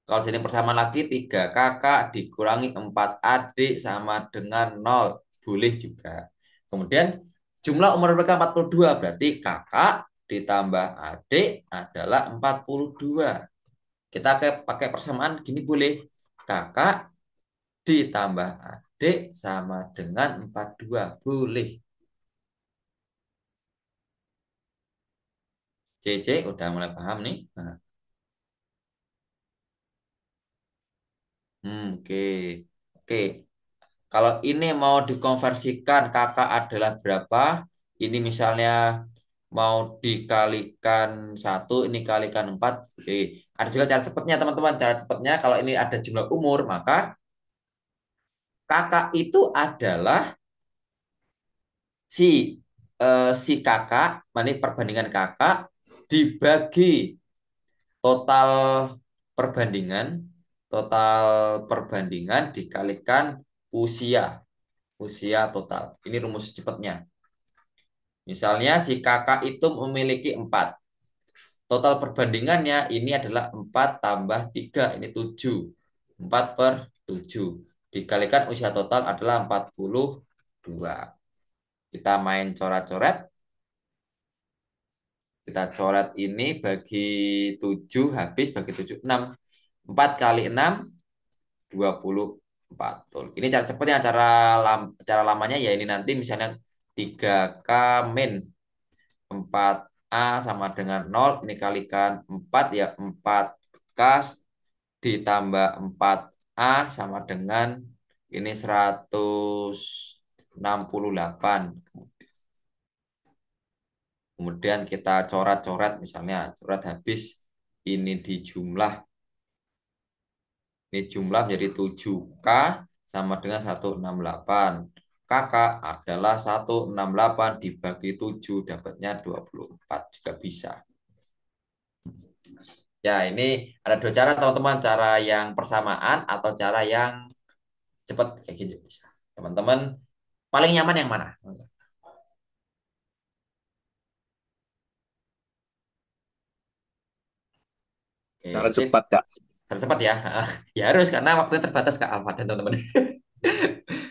Speaker 1: Kalau sini persamaan lagi 3 kakak dikurangi 4 adik sama dengan 0. Boleh juga. Kemudian jumlah umur mereka 42. Berarti kakak ditambah adik adalah 42. Kita pakai persamaan gini boleh. Kakak ditambah adik sama dengan 42. Boleh. CC udah mulai paham nih. Nah, oke. Oke. Kalau ini mau dikonversikan kakak adalah berapa? Ini misalnya mau dikalikan 1, ini kalikan 4. Oke. Ada juga cara cepatnya teman-teman. Cara cepatnya kalau ini ada jumlah umur, maka kakak itu adalah si si kakak, ini perbandingan kakak dibagi total perbandingan, total perbandingan dikalikan usia, usia total. Ini rumus cepatnya. Misalnya si kakak itu memiliki 4. Total perbandingannya ini adalah 4 tambah 3, ini 7. 4 per 7. Dikalikan usia total adalah 42. Kita main coret-coret. Kita coret ini bagi 7 habis bagi 7 6. 4 kali 6 24. Betul. Ini cara cepatnya, cara lamanya ya ini nanti misalnya 3K min 4A sama dengan 0. Ini kalikan 4 ya 4K ditambah 4A sama dengan ini 168. Kemudian kita coret-coret misalnya coret habis ini di jumlah. Ini jumlah menjadi 7K sama dengan 168. Kakak adalah 168 dibagi 7 dapatnya 24 juga bisa. Ya, ini ada dua cara teman-teman, cara yang persamaan atau cara yang cepat kayak gitu bisa. Teman-teman paling nyaman yang mana?
Speaker 2: Cara
Speaker 1: Oke, sip.
Speaker 2: cepat, Kak.
Speaker 1: Harus cepat ya. Ya harus karena waktunya terbatas Kak Alfa dan teman-teman.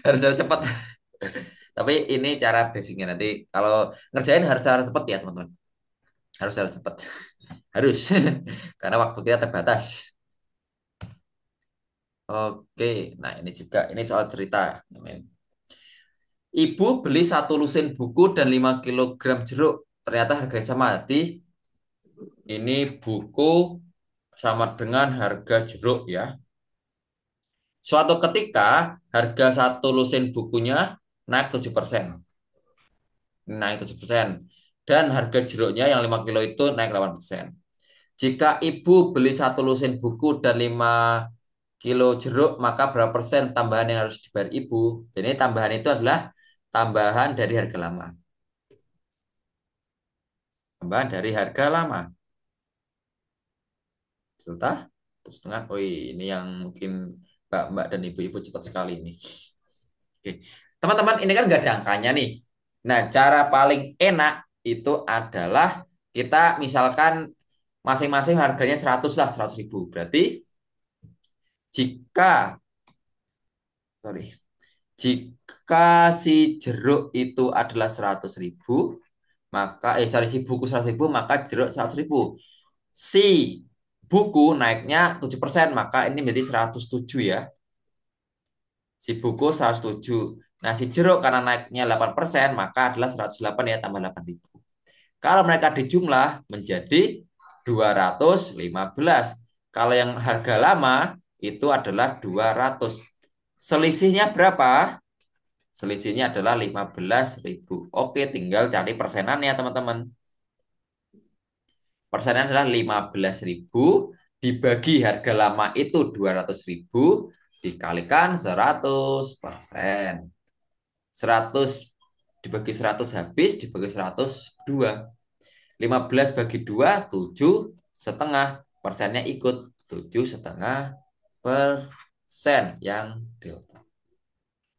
Speaker 1: Harus cepat. Tapi ini cara basicnya nanti kalau ngerjain harus cara cepat ya teman-teman. Harus cara cepat. Harus. Karena waktu kita terbatas. Oke, nah ini juga ini soal cerita. Ibu beli satu lusin buku dan 5 kilogram jeruk. Ternyata harganya sama. Jadi ini buku sama dengan harga jeruk ya. Suatu ketika harga satu lusin bukunya naik 7%. Naik 7%. Dan harga jeruknya yang 5 kilo itu naik 8%. Jika ibu beli satu lusin buku dan 5 kilo jeruk, maka berapa persen tambahan yang harus dibayar ibu? Jadi tambahan itu adalah tambahan dari harga lama. Tambahan dari harga lama. Delta, terus setengah. Oh ini yang mungkin mbak-mbak dan ibu-ibu cepat sekali ini. Oke. Teman-teman, ini kan nggak ada angkanya nih. Nah, cara paling enak itu adalah kita misalkan masing-masing harganya 100 lah, 100 ribu. Berarti jika, sorry, jika si jeruk itu adalah 100 ribu, maka, sorry, si buku 100 ribu, maka jeruk 100 ribu. Si buku naiknya 7%, maka ini menjadi 107 ya. Si buku 107. Nah, si jeruk karena naiknya 8%, maka adalah 108 ya, tambah 8.000. Kalau mereka dijumlah menjadi 215. Kalau yang harga lama itu adalah 200. Selisihnya berapa? Selisihnya adalah 15.000. Oke, tinggal cari persenannya teman-teman. Persennya adalah 15.000 dibagi harga lama itu 200.000 dikalikan 100%. 100 dibagi 100 habis dibagi 100 2. 15 bagi 2 7 setengah. Persennya ikut 7,5% yang delta.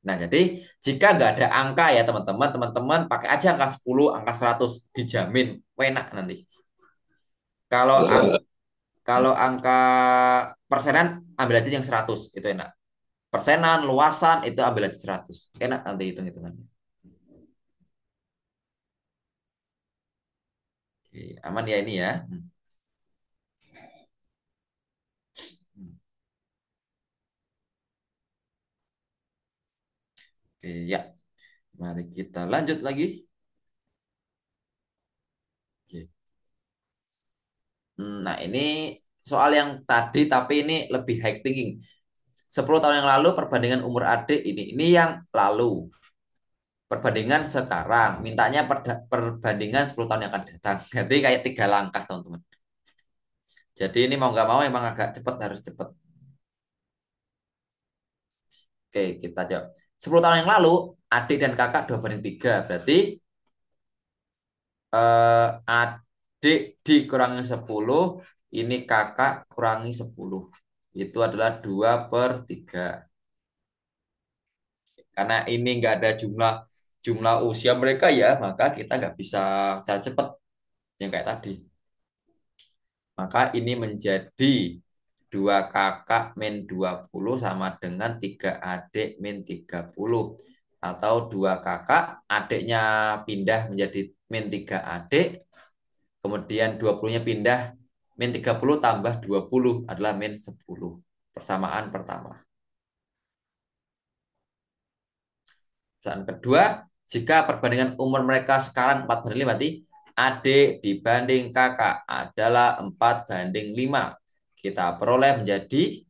Speaker 1: Nah, jadi jika nggak ada angka ya teman-teman, teman-teman pakai aja angka 10, angka 100, dijamin enak nanti. Kalau ang kalau angka persenan ambil aja yang 100, itu enak. Persenan, luasan itu ambil aja 100. Enak nanti hitung-hitungannya. Oke, aman ya ini ya. Oke, ya. Mari kita lanjut lagi. Oke. Nah, ini soal yang tadi tapi ini lebih high thinking. 10 tahun yang lalu perbandingan umur adik ini yang lalu. Perbandingan sekarang, mintanya perbandingan 10 tahun yang akan datang. Jadi kayak tiga langkah, teman-teman. Jadi ini mau nggak mau emang agak cepat, harus cepat. Oke, kita jawab. 10 tahun yang lalu, adik dan kakak 2 banding 3. Berarti adik dikurangi 10, ini kakak kurangi 10. Itu adalah 2/3. Karena ini nggak ada jumlah jumlah usia mereka ya, maka kita nggak bisa cara cepat yang kayak tadi. Maka ini menjadi 2 kakak min 20 sama dengan 3 adik min 30. Atau 2 kakak, adiknya pindah menjadi min 3 adik, kemudian 20-nya pindah min 30 tambah 20 adalah min 10. Persamaan pertama. Dan kedua, jika perbandingan umur mereka sekarang 4/5, berarti adik dibanding kakak adalah 4/5. Kita peroleh menjadi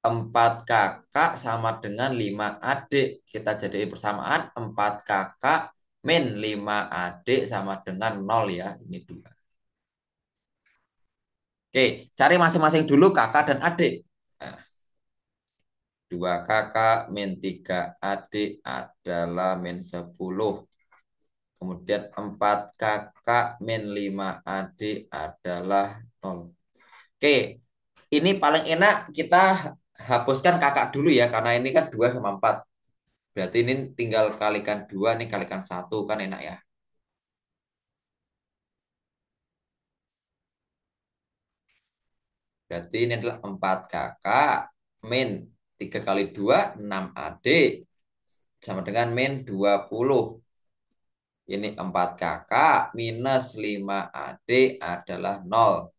Speaker 1: 4 kakak sama dengan 5 adik. Kita jadi persamaan 4 kakak min 5 adik sama dengan 0 ya. Ini 2. Oke, cari masing-masing dulu kakak dan adik. Nah, 2 kakak min 3 adik adalah min 10. Kemudian 4 kakak min 5 adik adalah 0. Oke, ini paling enak kita hapuskan kakak dulu ya, karena ini kan 2 sama 4. Berarti ini tinggal kalikan 2, ini kalikan 1, kan enak ya. Berarti ini adalah 4 kakak min 3 kali 2, 6 adik. Sama dengan min 20. Ini 4 kakak minus 5 adik adalah 0.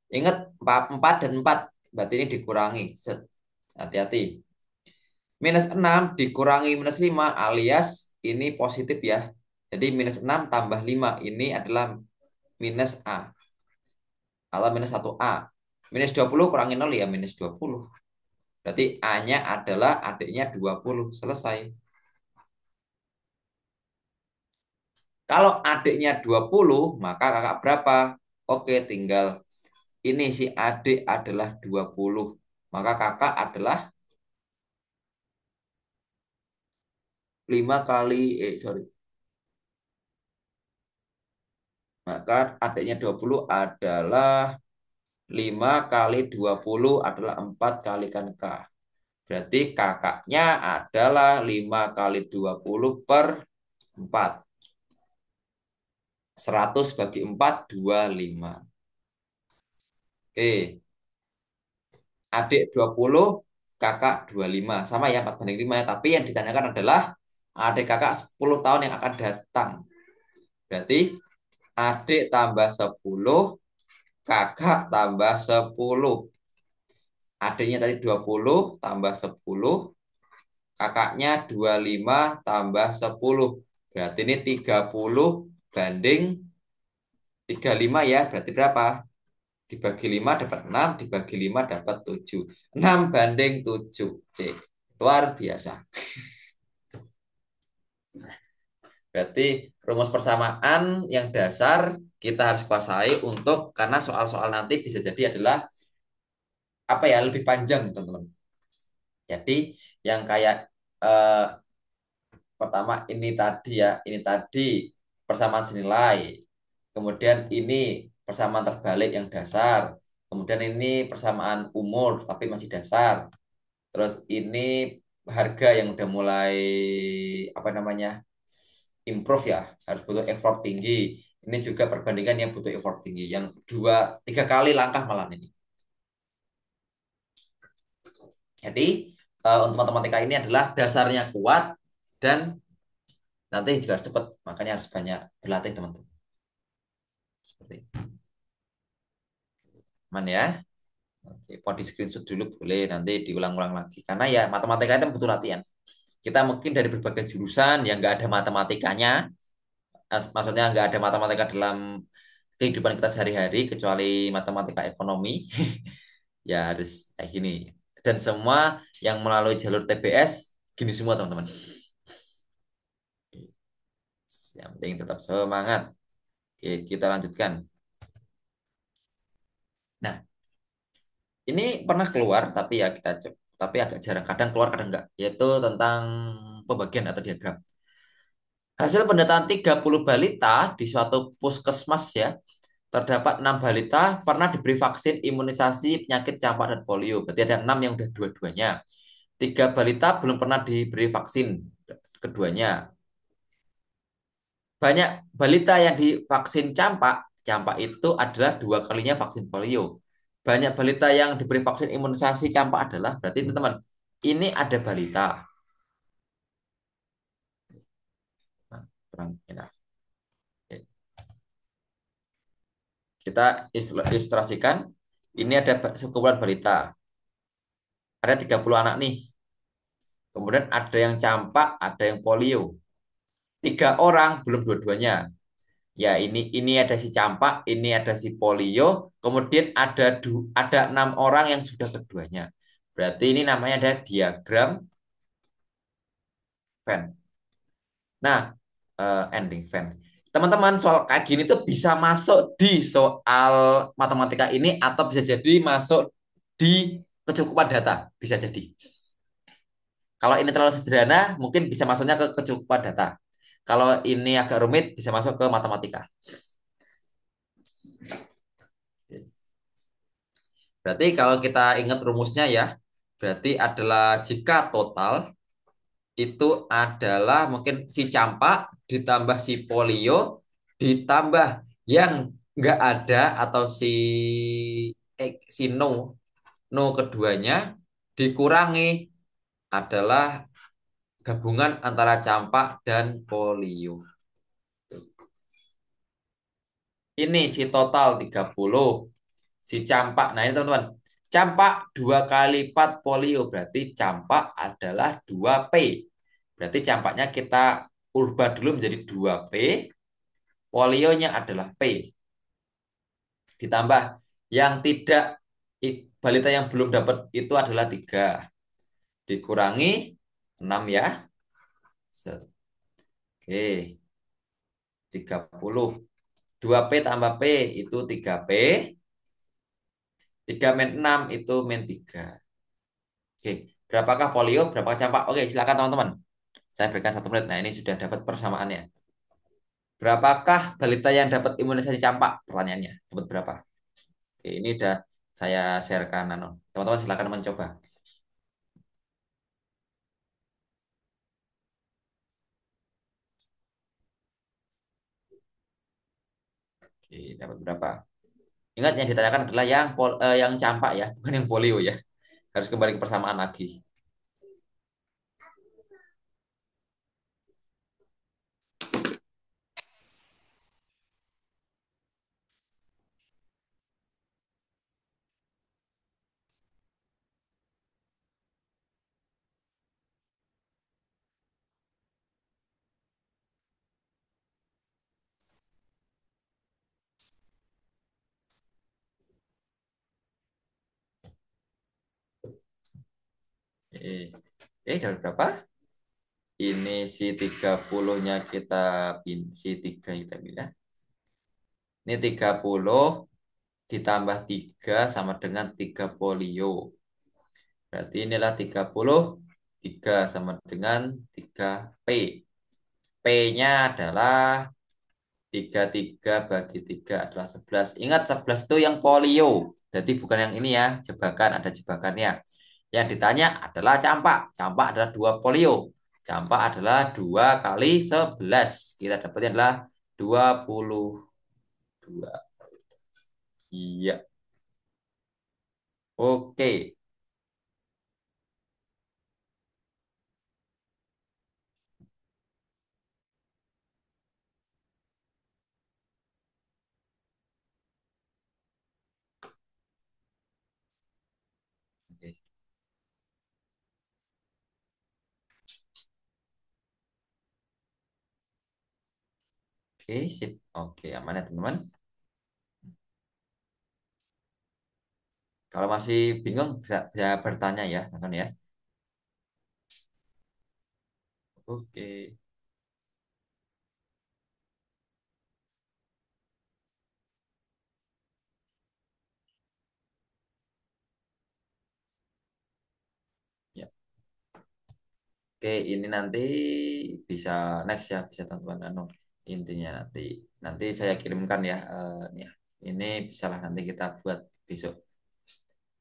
Speaker 1: Ingat 4 dan 4. Berarti ini dikurangi. Hati-hati. Minus 6 dikurangi minus 5 alias ini positif ya. Jadi minus 6 tambah 5 ini adalah minus A. Atau minus 1A. Minus 20 kurangi 0 ya minus 20. Berarti A-nya adalah adiknya 20. Selesai. Kalau adiknya 20, maka kakak berapa? Oke, tinggal ini si adik adalah 20. Maka kakak adalah 5 kali, sorry. Maka adiknya 20 adalah 5 kali 20 adalah 4 kalikan K. Berarti kakaknya adalah 5 kali 20 per 4. 100 bagi 4, 25. Oke, adik 20, kakak 25. Sama ya, 4 banding 5 ya. Tapi yang ditanyakan adalah adik kakak 10 tahun yang akan datang. Berarti adik tambah 10, kakak tambah 10. Adiknya tadi 20 tambah 10, kakaknya 25 tambah 10. Berarti ini 30 banding 35 ya. Berarti berapa? Dibagi 5 dapat 6, dibagi 5 dapat 7. 6 banding 7. C. Luar biasa. Berarti rumus persamaan yang dasar kita harus kuasai untuk karena soal-soal nanti bisa jadi adalah apa ya lebih panjang teman-teman. Jadi yang kayak eh, pertama ini tadi ya, ini tadi persamaan senilai. Kemudian ini persamaan terbalik yang dasar. Kemudian ini persamaan umur tapi masih dasar. Terus ini harga yang udah mulai apa namanya? Improve ya, harus butuh effort tinggi. Ini juga perbandingan yang butuh effort tinggi. Yang 2, 3 kali langkah malam ini. Jadi untuk matematika ini adalah dasarnya kuat dan nanti juga harus cepat. Makanya harus banyak berlatih teman-teman. Seperti itu. Aman ya. Oke, mau di screenshot dulu boleh nanti diulang-ulang lagi. Karena ya matematika itu butuh latihan. Kita mungkin dari berbagai jurusan yang nggak ada matematikanya, maksudnya nggak ada matematika dalam kehidupan kita sehari-hari kecuali matematika ekonomi, ya harus kayak gini. Dan semua yang melalui jalur TBS gini semua teman-teman. Yang penting tetap semangat. Oke, kita lanjutkan. Nah, ini pernah keluar tapi ya kita tapi agak jarang. Kadang keluar, kadang enggak. Yaitu tentang pembagian atau diagram. Hasil pendataan 30 balita di suatu puskesmas ya, terdapat 6 balita pernah diberi vaksin imunisasi penyakit campak dan polio. Berarti ada 6 yang udah dua-duanya. 3 balita belum pernah diberi vaksin keduanya. Banyak balita yang divaksin campak, campak itu adalah 2 kalinya vaksin polio. Banyak balita yang diberi vaksin imunisasi campak adalah, berarti teman-teman, ini ada balita. Nah, kurang enak. Kita ilustrasikan, ini ada sekumpulan balita. Ada 30 anak nih. Kemudian ada yang campak, ada yang polio. 3 orang belum dua-duanya. Ya, ini ada si campak, ini ada si polio, kemudian ada 6 orang yang sudah keduanya. Berarti ini namanya ada diagram Venn. Nah, ending Venn. Teman-teman, soal kayak gini tuh bisa masuk di soal matematika ini atau bisa jadi masuk di kecukupan data bisa jadi. Kalau ini terlalu sederhana, mungkin bisa masuknya ke kecukupan data. Kalau ini agak rumit, bisa masuk ke matematika. Berarti kalau kita ingat rumusnya ya, berarti adalah jika total itu adalah mungkin si campak ditambah si polio ditambah yang nggak ada atau si no keduanya dikurangi adalah gabungan antara campak dan polio. Ini si total 30, si campak. Nah ini teman-teman, campak 2 kali 4 polio berarti campak adalah 2P. Berarti campaknya kita ubah dulu menjadi 2P, polionya adalah P. Ditambah yang tidak, balita yang belum dapat itu adalah 3. Dikurangi 6 ya. Set. Oke, 30. 2P tambah P itu 3P. 3 min 6 itu min 3. Oke, berapakah polio, berapakah campak? Oke, silakan teman-teman. Saya berikan 1 menit. Nah, ini sudah dapat persamaannya. Berapakah balita yang dapat imunisasi campak? Pertanyaannya, dapat berapa? Oke, ini udah saya sharekan. Teman-teman silakan mencoba. Oke, dapat berapa? Ingat yang ditanyakan adalah yang campak ya, bukan yang polio ya. Harus kembali ke persamaan lagi. Dapat berapa? Ini si 30-nya si 3 kita pindah. Ini 30 ditambah 3 sama dengan 3 polio. Berarti inilah 33 sama dengan 3P. P-nya adalah 33 bagi 3 adalah 11. Ingat 11 itu yang polio. Jadi bukan yang ini ya, jebakan, ada jebakannya. Yang ditanya adalah campak. Campak adalah 2 polio. Campak adalah 2 kali 11. Kita dapatnya adalah 22. Iya. Oke. Oke, oke, sip. Oke, aman ya teman-teman. Kalau masih bingung bisa bertanya ya, teman ya. Oke. Ya. Oke, ini nanti bisa next ya, bisa teman-teman. Intinya nanti saya kirimkan ya, nih ya. Ini bisalah nanti kita buat besok.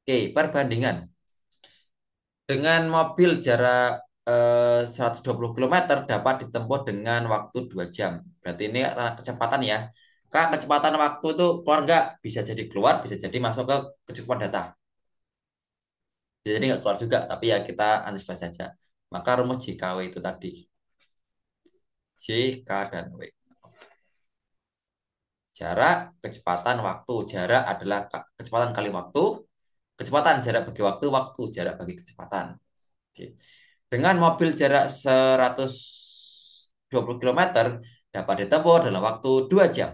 Speaker 1: Oke, perbandingan dengan mobil jarak 120 kilometer dapat ditempuh dengan waktu 2 jam. Berarti ini kecepatan ya. Kak, kecepatan waktu itu keluar nggak? Bisa jadi keluar, bisa jadi masuk ke kecukupan data. Bisa jadi nggak keluar juga, tapi ya kita antisipasi saja. Maka rumus JKW itu tadi. J, K, dan W. Jarak, kecepatan, waktu. Jarak adalah kecepatan kali waktu. Kecepatan jarak bagi waktu, waktu jarak bagi kecepatan. Oke. Dengan mobil jarak 120 kilometer dapat ditempuh dalam waktu 2 jam.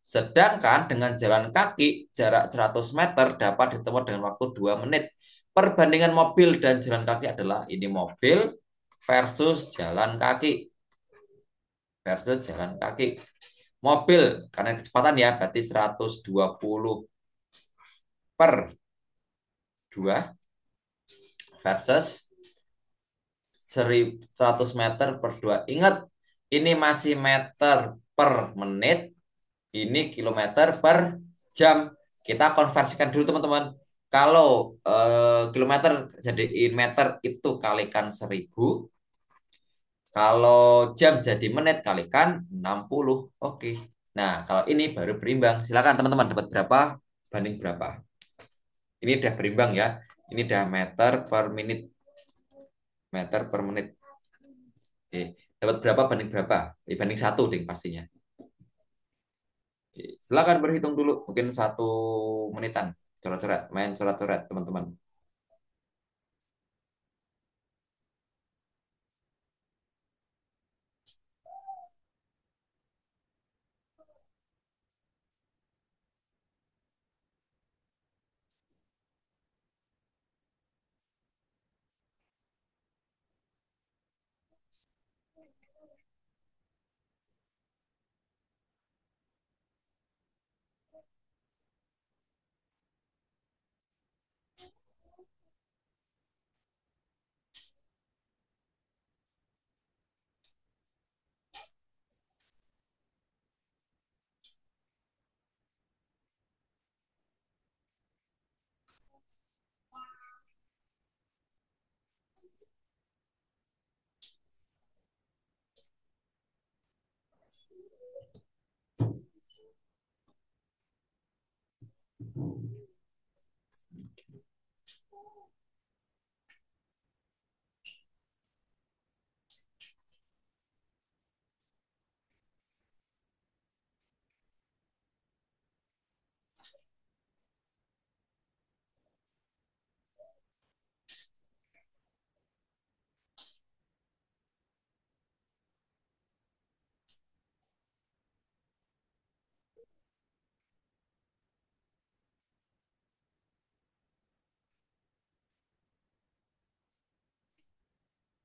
Speaker 1: Sedangkan dengan jalan kaki jarak 100 meter dapat ditempuh dengan waktu 2 menit. Perbandingan mobil dan jalan kaki adalah ini mobil versus jalan kaki. Versus jalan kaki. Mobil, karena kecepatan ya, berarti 120 per 2. versus 100 meter per 2. Ingat, ini masih meter per menit, ini kilometer per jam. Kita konversikan dulu teman-teman. Kalau kilometer jadi meter itu kalikan 1.000. Kalau jam jadi menit kalikan 60. Oke. Nah, kalau ini baru berimbang. Silakan teman-teman dapat berapa banding berapa. Ini udah berimbang ya. Ini udah meter per menit. Meter per menit. Oke. Dapat berapa banding berapa? Banding satu ding pastinya. Oke. Silakan berhitung dulu. Mungkin 1 menitan. Coret-coret. Main coret-coret teman-teman.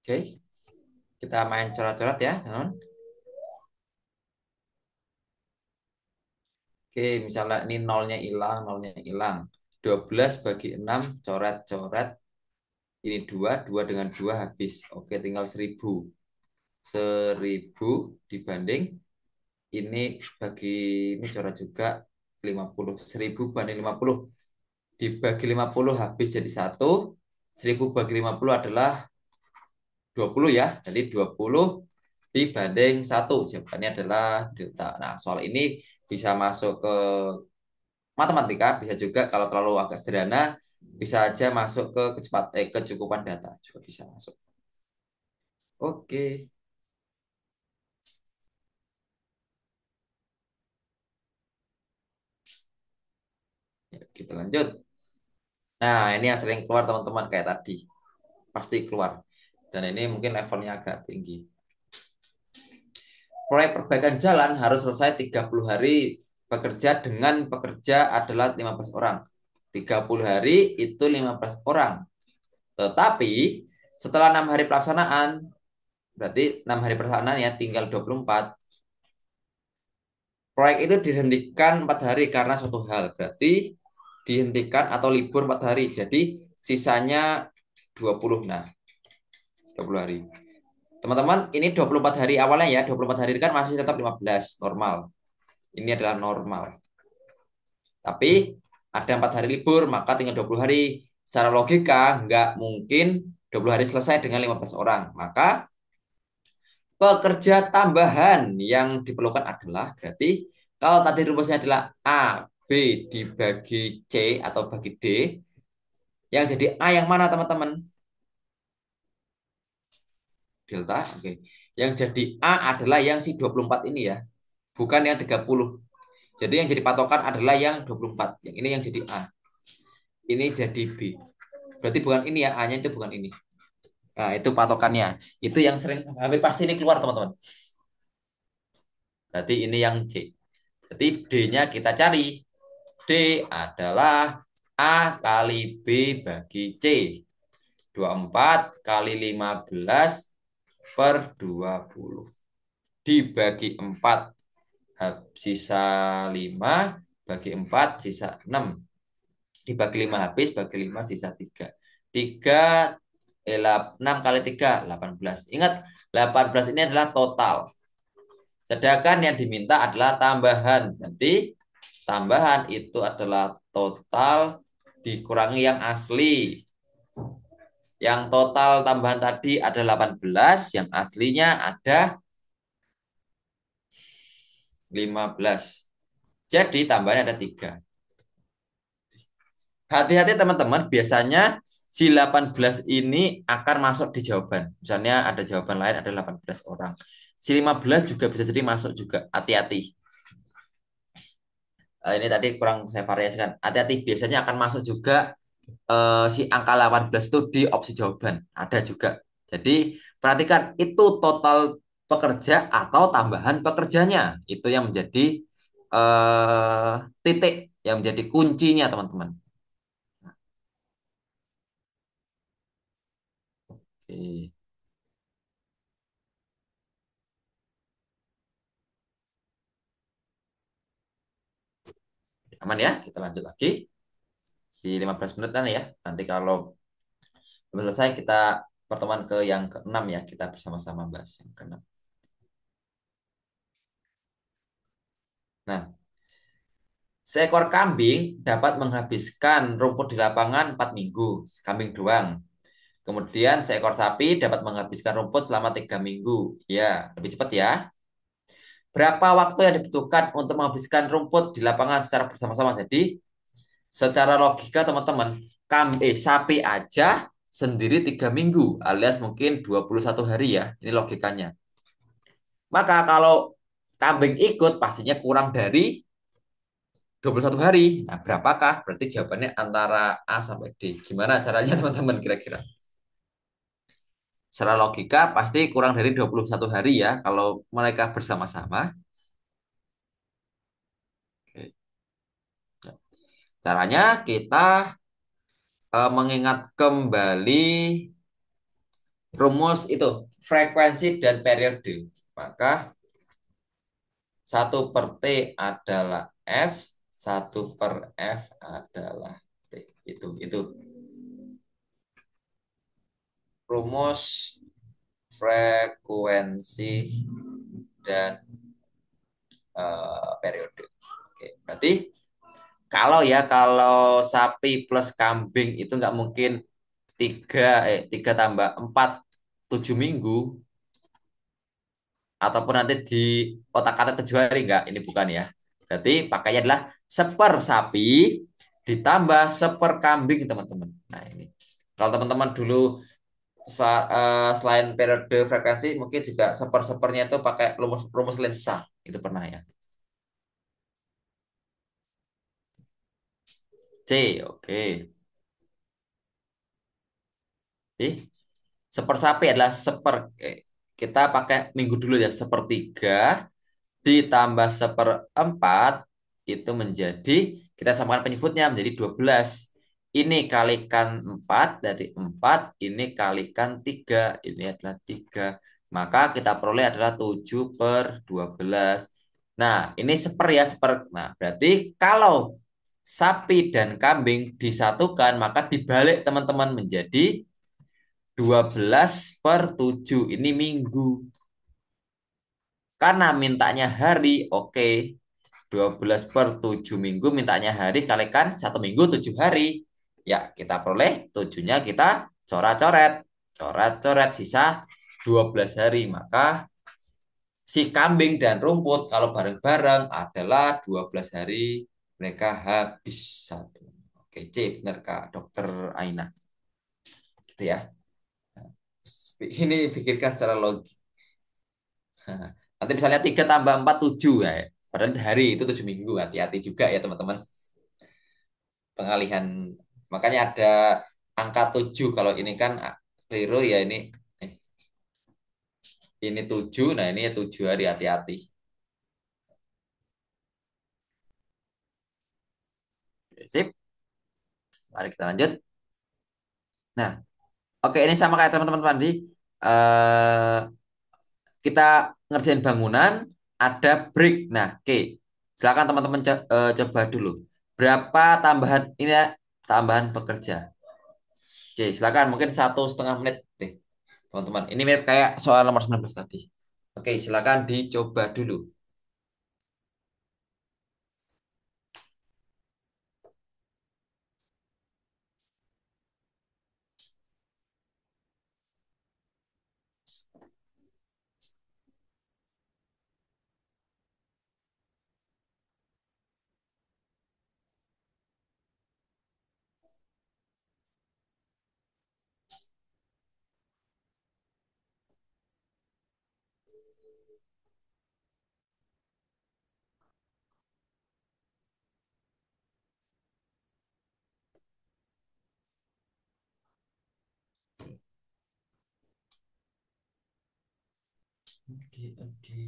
Speaker 1: Oke. Kita main coret-coret ya, teman. Oke, misalnya ini nolnya hilang, nolnya hilang. 12 bagi 6 coret-coret. Ini 2 2 dengan 2 habis. Oke, tinggal 1.000. 1.000 dibanding ini bagi ini coret juga 50. 1.000 banding 50. Dibagi 50 habis jadi 1. 1.000 bagi 50 adalah 20 ya. Jadi 20 dibanding 1. Jawabannya adalah delta. Nah, soal ini bisa masuk ke matematika, bisa juga kalau terlalu agak sederhana, bisa aja masuk ke kecukupan data juga bisa masuk. Oke, ya, kita lanjut. Nah, ini yang sering keluar teman-teman kayak tadi. Pasti keluar. Dan ini mungkin levelnya agak tinggi. Proyek perbaikan jalan harus selesai 30 hari bekerja dengan pekerja adalah 15 orang. 30 hari itu 15 orang. Tetapi setelah 6 hari pelaksanaan, berarti 6 hari pelaksanaan ya tinggal 24. Proyek itu dihentikan 4 hari karena suatu hal. Berarti dihentikan atau libur 4 hari. Jadi sisanya 20. Nah, 20 hari. Teman-teman, ini 24 hari awalnya ya. 24 hari itu kan masih tetap 15 normal. Ini adalah normal. Tapi ada 4 hari libur, maka tinggal 20 hari. Secara logika, nggak mungkin 20 hari selesai dengan 15 orang. Maka pekerja tambahan yang diperlukan adalah berarti kalau tadi rumusnya adalah A, B dibagi C atau bagi D, yang jadi A yang mana teman-teman? Delta, oke. Yang jadi A adalah yang si 24 ini ya, bukan yang 30. Jadi yang jadi patokan adalah yang 24. Yang ini yang jadi A. Ini jadi B. Berarti bukan ini ya, A-nya itu bukan ini. Nah, itu patokannya. Itu yang sering hampir pasti ini keluar teman-teman. Berarti ini yang C. Berarti D-nya kita cari. D adalah A kali B bagi C. 24 kali 15 per 20. Dibagi 4 sisa 5, bagi 4 sisa 6. Dibagi 5 habis, bagi 5 sisa 3. 3, 6 kali 3, 18. Ingat, 18 ini adalah total. Sedangkan yang diminta adalah tambahan. Nanti tambahan itu adalah total dikurangi yang asli. Yang total tambahan tadi ada 18, yang aslinya ada 15. Jadi tambahannya ada 3. Hati-hati teman-teman, biasanya si 18 ini akan masuk di jawaban. Misalnya ada jawaban lain ada 18 orang. Si 15 juga bisa jadi masuk juga. Hati-hati. Ini tadi kurang saya variasikan. Hati-hati, biasanya akan masuk juga si angka 18 itu di opsi jawaban. Ada juga. Jadi perhatikan itu total pekerja atau tambahan pekerjanya. Itu yang menjadi eh, titik yang menjadi kuncinya teman-teman. Oke. Aman ya, kita lanjut lagi. Si 15 menitan ya. Nanti kalau belum selesai kita pertemuan ke yang keenam ya. Kita bersama-sama bahas yang keenam. Nah, seekor kambing dapat menghabiskan rumput di lapangan 4 minggu. Kambing doang. Kemudian seekor sapi dapat menghabiskan rumput selama 3 minggu. Ya, lebih cepat ya. Berapa waktu yang dibutuhkan untuk menghabiskan rumput di lapangan secara bersama-sama? Jadi, secara logika teman-teman, sapi aja sendiri 3 minggu alias mungkin 21 hari ya. Ini logikanya. Maka kalau kambing ikut pastinya kurang dari 21 hari. Nah, berapakah? Berarti jawabannya antara A sampai D. Gimana caranya teman-teman kira-kira? Secara logika pasti kurang dari 21 hari ya kalau mereka bersama-sama. Oke. Caranya kita mengingat kembali rumus itu, frekuensi dan periode. Maka 1/T adalah F, 1/F adalah T. Itu rumus frekuensi dan periode. Oke, berarti kalau sapi plus kambing itu nggak mungkin 3 tambah 4 7 minggu ataupun nanti di otak kata 7 hari nggak, ini bukan ya. Berarti pakainya adalah seper sapi ditambah seper kambing teman-teman. Nah ini kalau teman-teman dulu selain periode frekuensi mungkin juga seper-sepernya itu pakai rumus rumus lensa, itu pernah ya. C, oke. Ih, sepersapi adalah kita pakai minggu dulu ya, 1/3 ditambah 1/4 itu menjadi, kita samakan penyebutnya menjadi 12. Ini kalikan 4 dari 4, ini kalikan 3, ini adalah 3. Maka kita peroleh adalah 7/12. Nah, ini seper ya, seper. Nah, berarti kalau sapi dan kambing disatukan, maka dibalik teman-teman menjadi 12/7. Ini minggu. Karena mintanya hari, oke. 12/7 minggu mintanya hari kalikan 1 minggu 7 hari. Ya, kita peroleh 7-nya kita coret-coret. Coret-coret sisa 12 hari. Maka si kambing dan rumput kalau bareng-bareng adalah 12 hari mereka habis satu. Oke, C benar Kak Dokter Aina. Gitu ya. Ini pikirkan secara logis. Nanti misalnya 3 tambah 4 7 ya. Padahal hari itu 7 minggu. Hati-hati juga ya teman-teman. Pengalihan. Makanya ada angka 7. Kalau ini kan keliru ya eh, ini 7. Nah ini ya 7 hari, hati-hati. Sip. Mari kita lanjut. Nah, oke, ini sama kayak teman-teman tadi. Eh, kita ngerjain bangunan, ada break. Nah, oke. Silakan teman-teman coba dulu. Berapa tambahan ini ya, tambahan pekerja? Oke, silakan mungkin 1,5 menit deh, teman-teman. Ini mirip kayak soal nomor 19 tadi. Oke, silakan dicoba dulu. Oke, oke.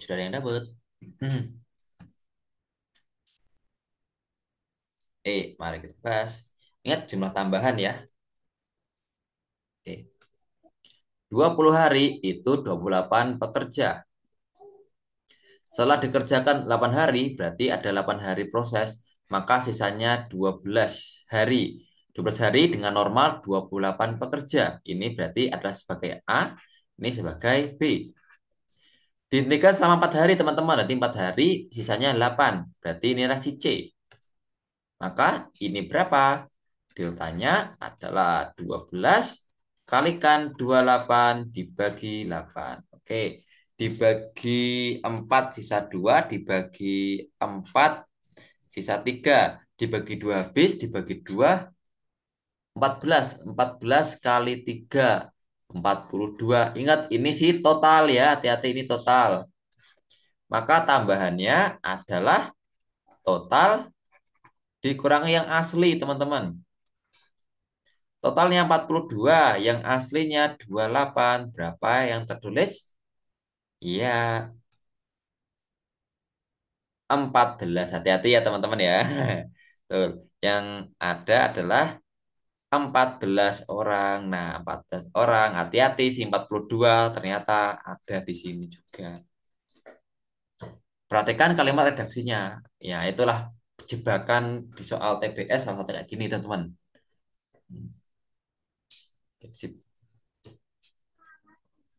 Speaker 1: Sudah ada yang dapat. Hmm. Mari kita bahas. Ingat jumlah tambahan ya. 20 hari itu 28 pekerja. Setelah dikerjakan 8 hari, berarti ada 8 hari proses, maka sisanya 12 hari. 12 hari dengan normal 28 pekerja. Ini berarti adalah sebagai A, ini sebagai B. Dihentikan selama 4 hari, teman-teman. Nanti 4 hari, sisanya 8. Berarti ini adalah si C. Maka ini berapa? Deltanya adalah 12 kalikan 28 dibagi 8. Oke, dibagi 4 sisa 2, dibagi 4 sisa 3, dibagi 2 habis, dibagi 2 14. 14 kali 3 42. Ingat ini sih total ya, hati-hati ini total. Maka tambahannya adalah total dikurangi yang asli, teman-teman. Totalnya 42, yang aslinya 28. Berapa yang tertulis? Iya, 14. Hati-hati ya teman-teman ya. Tuh, yang ada adalah 14 orang. Nah, 14 orang. Hati-hati sih 42 ternyata ada di sini juga. Perhatikan kalimat redaksinya. Ya, itulah jebakan di soal TBS salah satu kayak gini, teman-teman. Oke, sip.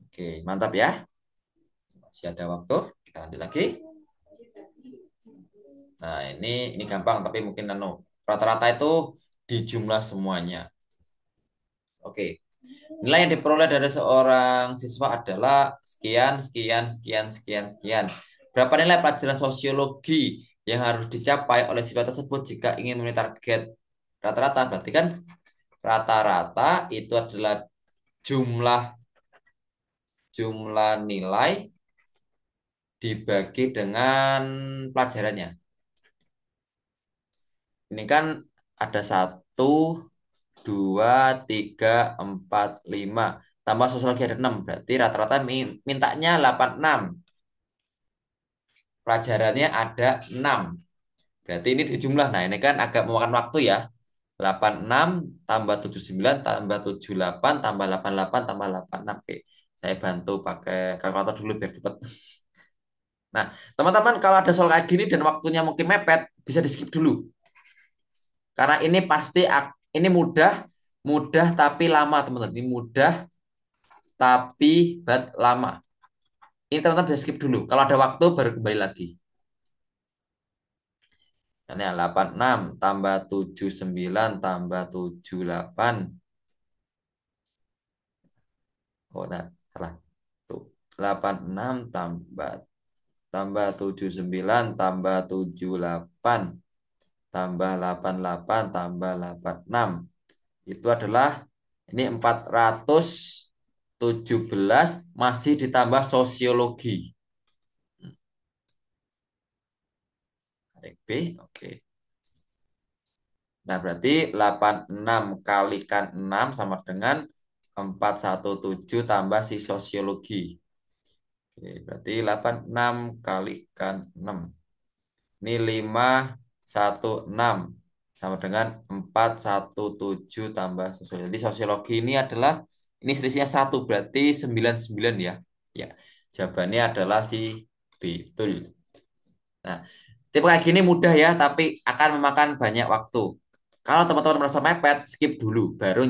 Speaker 1: Oke, mantap ya. Masih ada waktu. Kita lanjut lagi. Nah, ini gampang tapi mungkin rata-rata itu di jumlah semuanya. Oke. Nilai yang diperoleh dari seorang siswa adalah sekian, sekian, sekian, sekian, sekian. Berapa nilai pelajaran sosiologi yang harus dicapai oleh siswa tersebut jika ingin memenuhi target rata-rata? Berarti kan rata-rata itu adalah jumlah jumlah nilai dibagi dengan pelajarannya. Ini kan ada 1, 2, 3, 4, 5. Tambah sosiologi ada 6. Berarti rata-rata mintanya 86. Pelajarannya ada 6. Berarti ini dijumlah. Nah, ini kan agak memakan waktu ya. 86 tambah 79 tambah 78 tambah 88 tambah 86. Oke, saya bantu pakai kalkulator dulu biar cepat. Nah, teman-teman kalau ada soal kayak gini dan waktunya mungkin mepet, bisa di skip dulu. Karena ini pasti ini mudah, mudah tapi lama, teman-teman. Ini mudah tapi lama. Ini teman-teman bisa skip dulu. Kalau ada waktu baru kembali lagi. Ini 86 tambah 79 tambah 78. Oh, nah, salah. Tuh. 86 tambah 79 tambah 78 tambah 88 tambah 86. Itu adalah ini 417 masih ditambah sosiologi. Tarik B, oke. Nah, berarti 86 kalikan 6 sama dengan 417 tambah si sosiologi. Oke, berarti 86 kalikan 6. Ini 516 sama dengan 417 tambah sosiologi. Jadi sosiologi ini adalah ini selisihnya 1 berarti 99 ya. Ya. Jawabannya adalah si B. Betul. Nah, tipe kayak gini mudah ya, tapi akan memakan banyak waktu. Kalau teman-teman merasa mepet, skip dulu, baru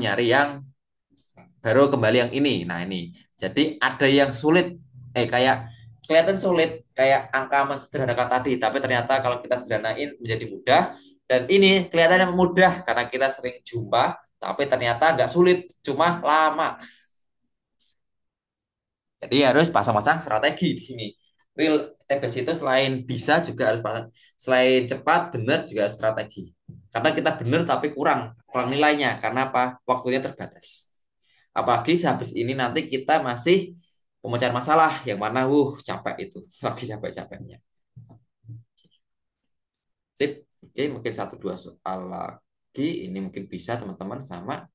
Speaker 1: kembali yang ini. Nah, ini. Jadi ada yang sulit, kayak kelihatan sulit, kayak angka mensederhanakan tadi, tapi ternyata kalau kita sederhanain menjadi mudah. Dan ini kelihatannya mudah karena kita sering jumpa, tapi ternyata nggak sulit, cuma lama. Jadi harus pasang-pasang strategi di sini. Real TBS itu selain bisa juga harus pasang, selain cepat, benar juga harus strategi. Karena kita benar tapi kurang nilainya. Karena apa? Waktunya terbatas. Apalagi sehabis ini nanti kita masih pemecahan masalah yang mana capek itu. Lagi capek-capeknya. Sip. Oke, mungkin satu dua soal lagi. Ini mungkin bisa teman-teman sama.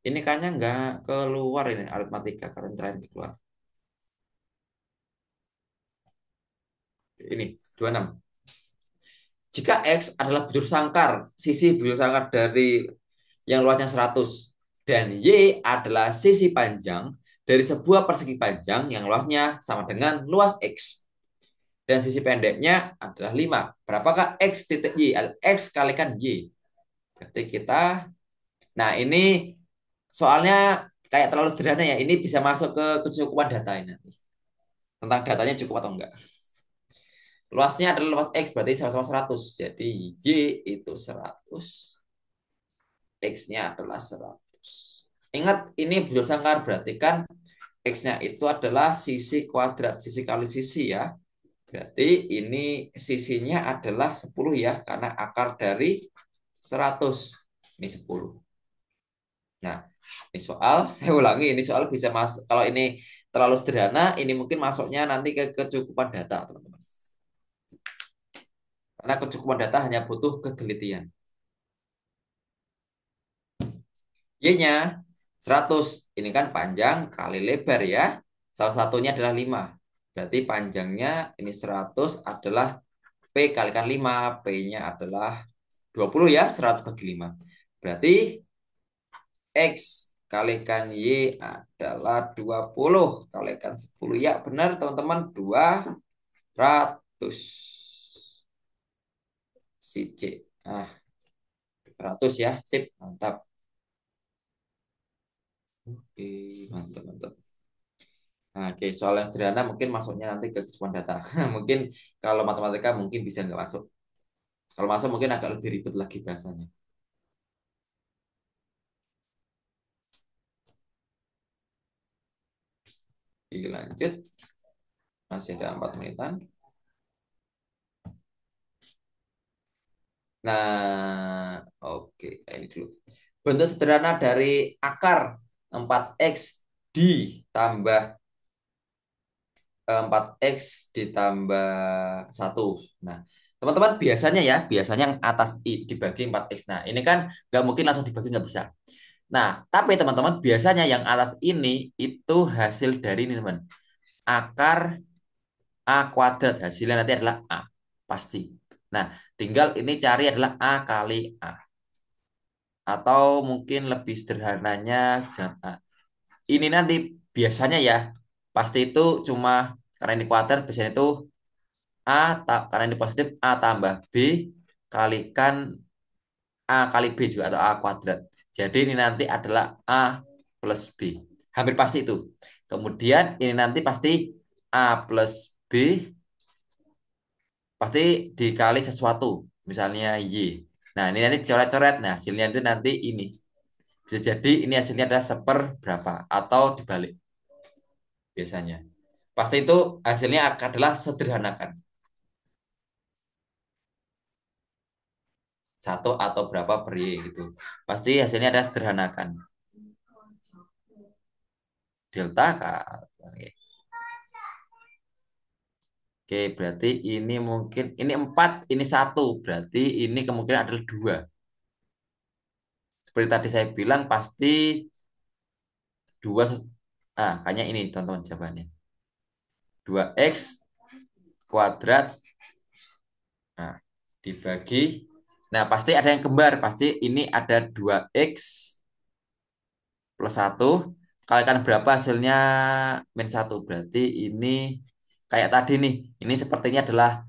Speaker 1: Ini kayaknya nggak keluar ini aritmatika kalian terakhir keluar. Ini 26. Jika X adalah bujur sangkar, sisi bujur sangkar dari yang luasnya 100 dan Y adalah sisi panjang dari sebuah persegi panjang yang luasnya sama dengan luas X dan sisi pendeknya adalah 5. Berapakah X titik Y? X kalikan Y. Berarti kita, nah ini soalnya kayak terlalu sederhana ya. Ini bisa masuk ke kecukupan data ini nanti. Tentang datanya cukup atau enggak. Luasnya adalah luas X, berarti sama-sama 100. Jadi Y itu 100. X-nya adalah 100. Ingat, ini bujur sangkar, berarti kan X-nya itu adalah sisi kuadrat, sisi kali sisi ya. Berarti ini sisinya adalah 10 ya, karena akar dari 100. Ini 10. Nah, ini soal, saya ulangi, ini soal bisa masuk. Kalau ini terlalu sederhana, ini mungkin masuknya nanti ke kecukupan data, teman-teman. Karena kecukupan data hanya butuh ketelitian. Y-nya 100. Ini kan panjang kali lebar ya. Salah satunya adalah 5. Berarti panjangnya ini 100 adalah P kalikan 5. P-nya adalah 20 ya. 100 bagi 5. Berarti X kalikan Y adalah 20. Kalikan 10. Ya benar teman-teman. 200. Si C. Ah, 200 ya. Sip. Mantap. Oke, mantap, mantap. Nah, oke, soal yang sederhana mungkin masuknya nanti ke kecukupan data. Mungkin kalau matematika mungkin bisa nggak masuk. Kalau masuk mungkin agak lebih ribet lagi bahasanya. Oke, lanjut. Masih ada 4 menitan. Nah, oke, ini dulu. Bentuk sederhana dari akar 4x ditambah 4x ditambah 1. Nah, teman-teman biasanya yang atas I dibagi 4x. Nah, ini kan nggak mungkin langsung dibagi, nggak bisa. Nah, tapi teman-teman biasanya yang atas ini itu hasil dari ini teman. Akar A kuadrat. Hasilnya nanti adalah A. Pasti. Nah, tinggal ini cari adalah A kali A. Atau mungkin lebih sederhananya jangan A. Ini nanti biasanya ya. Pasti itu cuma karena ini kuadrat biasanya itu karena ini positif A tambah B kalikan A kali B juga atau A kuadrat. Jadi ini nanti adalah A plus B. Hampir pasti itu. Kemudian ini nanti pasti A plus B pasti dikali sesuatu. Misalnya Y. Nah ini nanti coret-coret. Nah hasilnya itu nanti ini. Bisa jadi ini hasilnya adalah seperberapa. Atau dibalik biasanya. Pasti itu hasilnya adalah sederhanakan. Satu atau berapa per Y gitu. Pasti hasilnya adalah sederhanakan. Delta K. Oke. Oke, berarti ini mungkin ini 4, ini 1. Berarti ini kemungkinan adalah 2. Seperti tadi saya bilang pasti 2 kayaknya ini teman-teman jawabannya. 2x kuadrat nah, dibagi nah pasti ada yang kembar, pasti ini ada 2x plus 1 kalikan berapa hasilnya min 1. Berarti ini Kayak tadi nih, ini sepertinya adalah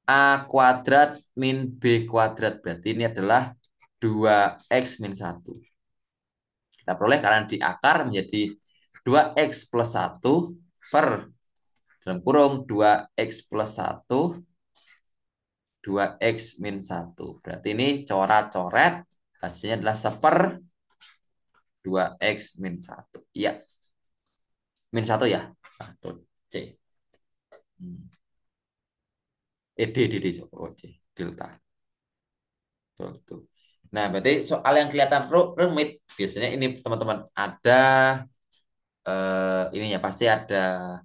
Speaker 1: A kuadrat min B kuadrat. Berarti ini adalah 2x min 1. Kita peroleh karena di akar menjadi 2x plus 1 per dalam kurung 2x plus 1 2x min 1. Berarti ini coret-coret hasilnya adalah 1/2x min 1. Iya, min 1 ya. Nah, tuh, C. Hmm. D, oh, C. Delta. Tuh, tuh. Nah, berarti soal yang kelihatan rumit, biasanya ini teman-teman ada ininya pasti ada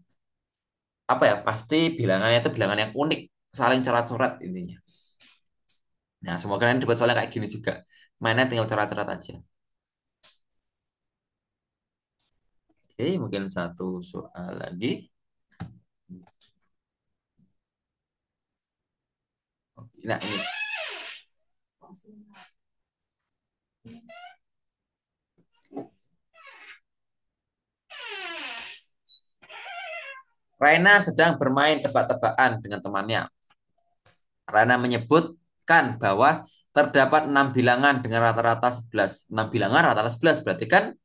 Speaker 1: apa ya? Pasti bilangannya itu bilangan yang unik, saling coret-coret intinya. Nah, semoga nanti dibuat soalnya kayak gini juga. Mainnya tinggal coret-coret aja. Oke, mungkin satu soal lagi. Nah, ini. Raina sedang bermain tebak-tebakan dengan temannya. Raina menyebutkan bahwa terdapat 6 bilangan dengan rata-rata 11. 6 bilangan rata-rata 11. Berarti kan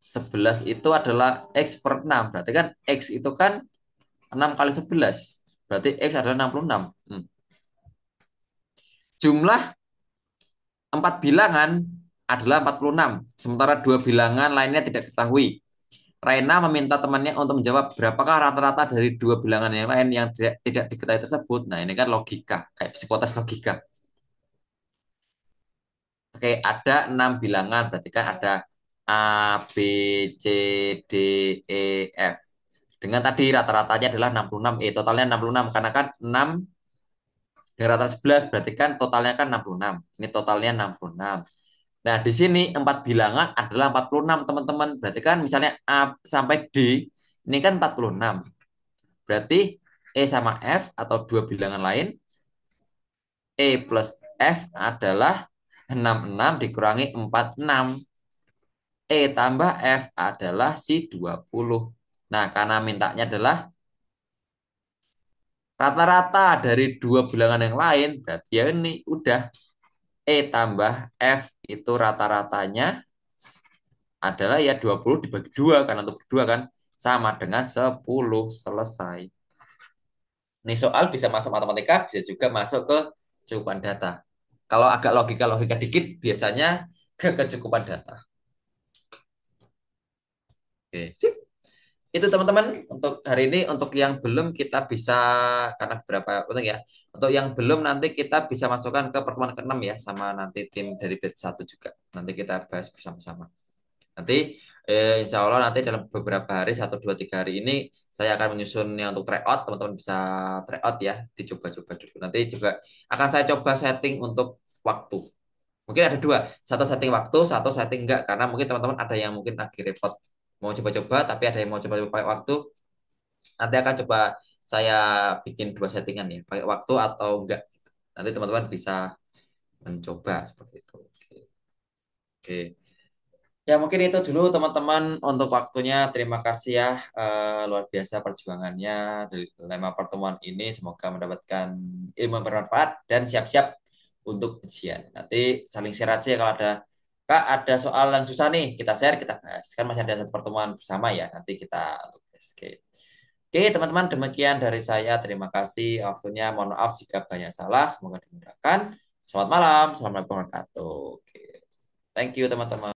Speaker 1: 11 itu adalah X per 6. Berarti kan X itu kan 6 kali 11. Berarti X adalah 66. Jumlah 4 bilangan adalah 46. Sementara 2 bilangan lainnya tidak diketahui. Raina meminta temannya untuk menjawab berapakah rata-rata dari 2 bilangan yang lain yang tidak diketahui tersebut. Nah, ini kan logika, kayak psikotes logika. Oke, ada 6 bilangan, berarti kan ada A, B, C, D, E, F. Dengan tadi rata-ratanya adalah 66, totalnya 66, karena kan 6 dengan rata 11, berarti kan totalnya kan 66. Ini totalnya 66. Nah, di sini 4 bilangan adalah 46, teman-teman. Berarti kan misalnya A sampai D, ini kan 46. Berarti E sama F atau 2 bilangan lain, E plus F adalah 66 dikurangi 46. E tambah F adalah si 20. Nah, karena mintanya adalah rata-rata dari 2 bilangan yang lain, berarti ya ini udah E tambah F itu rata-ratanya adalah ya 20 dibagi 2, karena untuk berdua kan sama dengan 10. Selesai. Ini soal bisa masuk matematika, bisa juga masuk ke kecukupan data. Kalau agak logika-logika dikit, biasanya ke kecukupan data. Oke, sip. Itu teman-teman untuk hari ini. Untuk yang belum kita bisa, karena beberapa untuk ya, untuk yang belum nanti kita bisa masukkan ke pertemuan ke-6 ya, sama nanti tim dari batch 1 juga. Nanti kita bahas bersama-sama. Nanti insya Allah nanti dalam beberapa hari, 1, 2, 3 hari ini saya akan menyusun yang untuk tryout. Teman-teman bisa tryout ya, dicoba-coba dulu. Nanti juga akan saya coba setting untuk waktu. Mungkin ada dua, satu setting waktu, satu setting enggak, karena mungkin teman-teman ada yang mungkin lagi repot mau coba-coba, tapi ada yang mau coba-coba pakai waktu. Nanti akan coba saya bikin dua settingan ya, pakai waktu atau enggak. Nanti teman-teman bisa mencoba seperti itu. Oke. Oke. Ya mungkin itu dulu teman-teman untuk waktunya. Terima kasih ya, luar biasa perjuangannya dari 5 pertemuan ini. Semoga mendapatkan ilmu yang bermanfaat dan siap-siap untuk ujian. Nanti saling share aja ya kalau ada, Kak, ada soal yang susah nih, kita share, kita bahas. Kan masih ada 1 pertemuan bersama ya, nanti kita untuk bahas. Oke. Oke, teman-teman, demikian dari saya. Terima kasih waktunya. Mohon maaf jika banyak salah. Semoga dimudahkan. Selamat malam. Assalamualaikum warahmatullahi wabarakatuh. Oke. Thank you, teman-teman.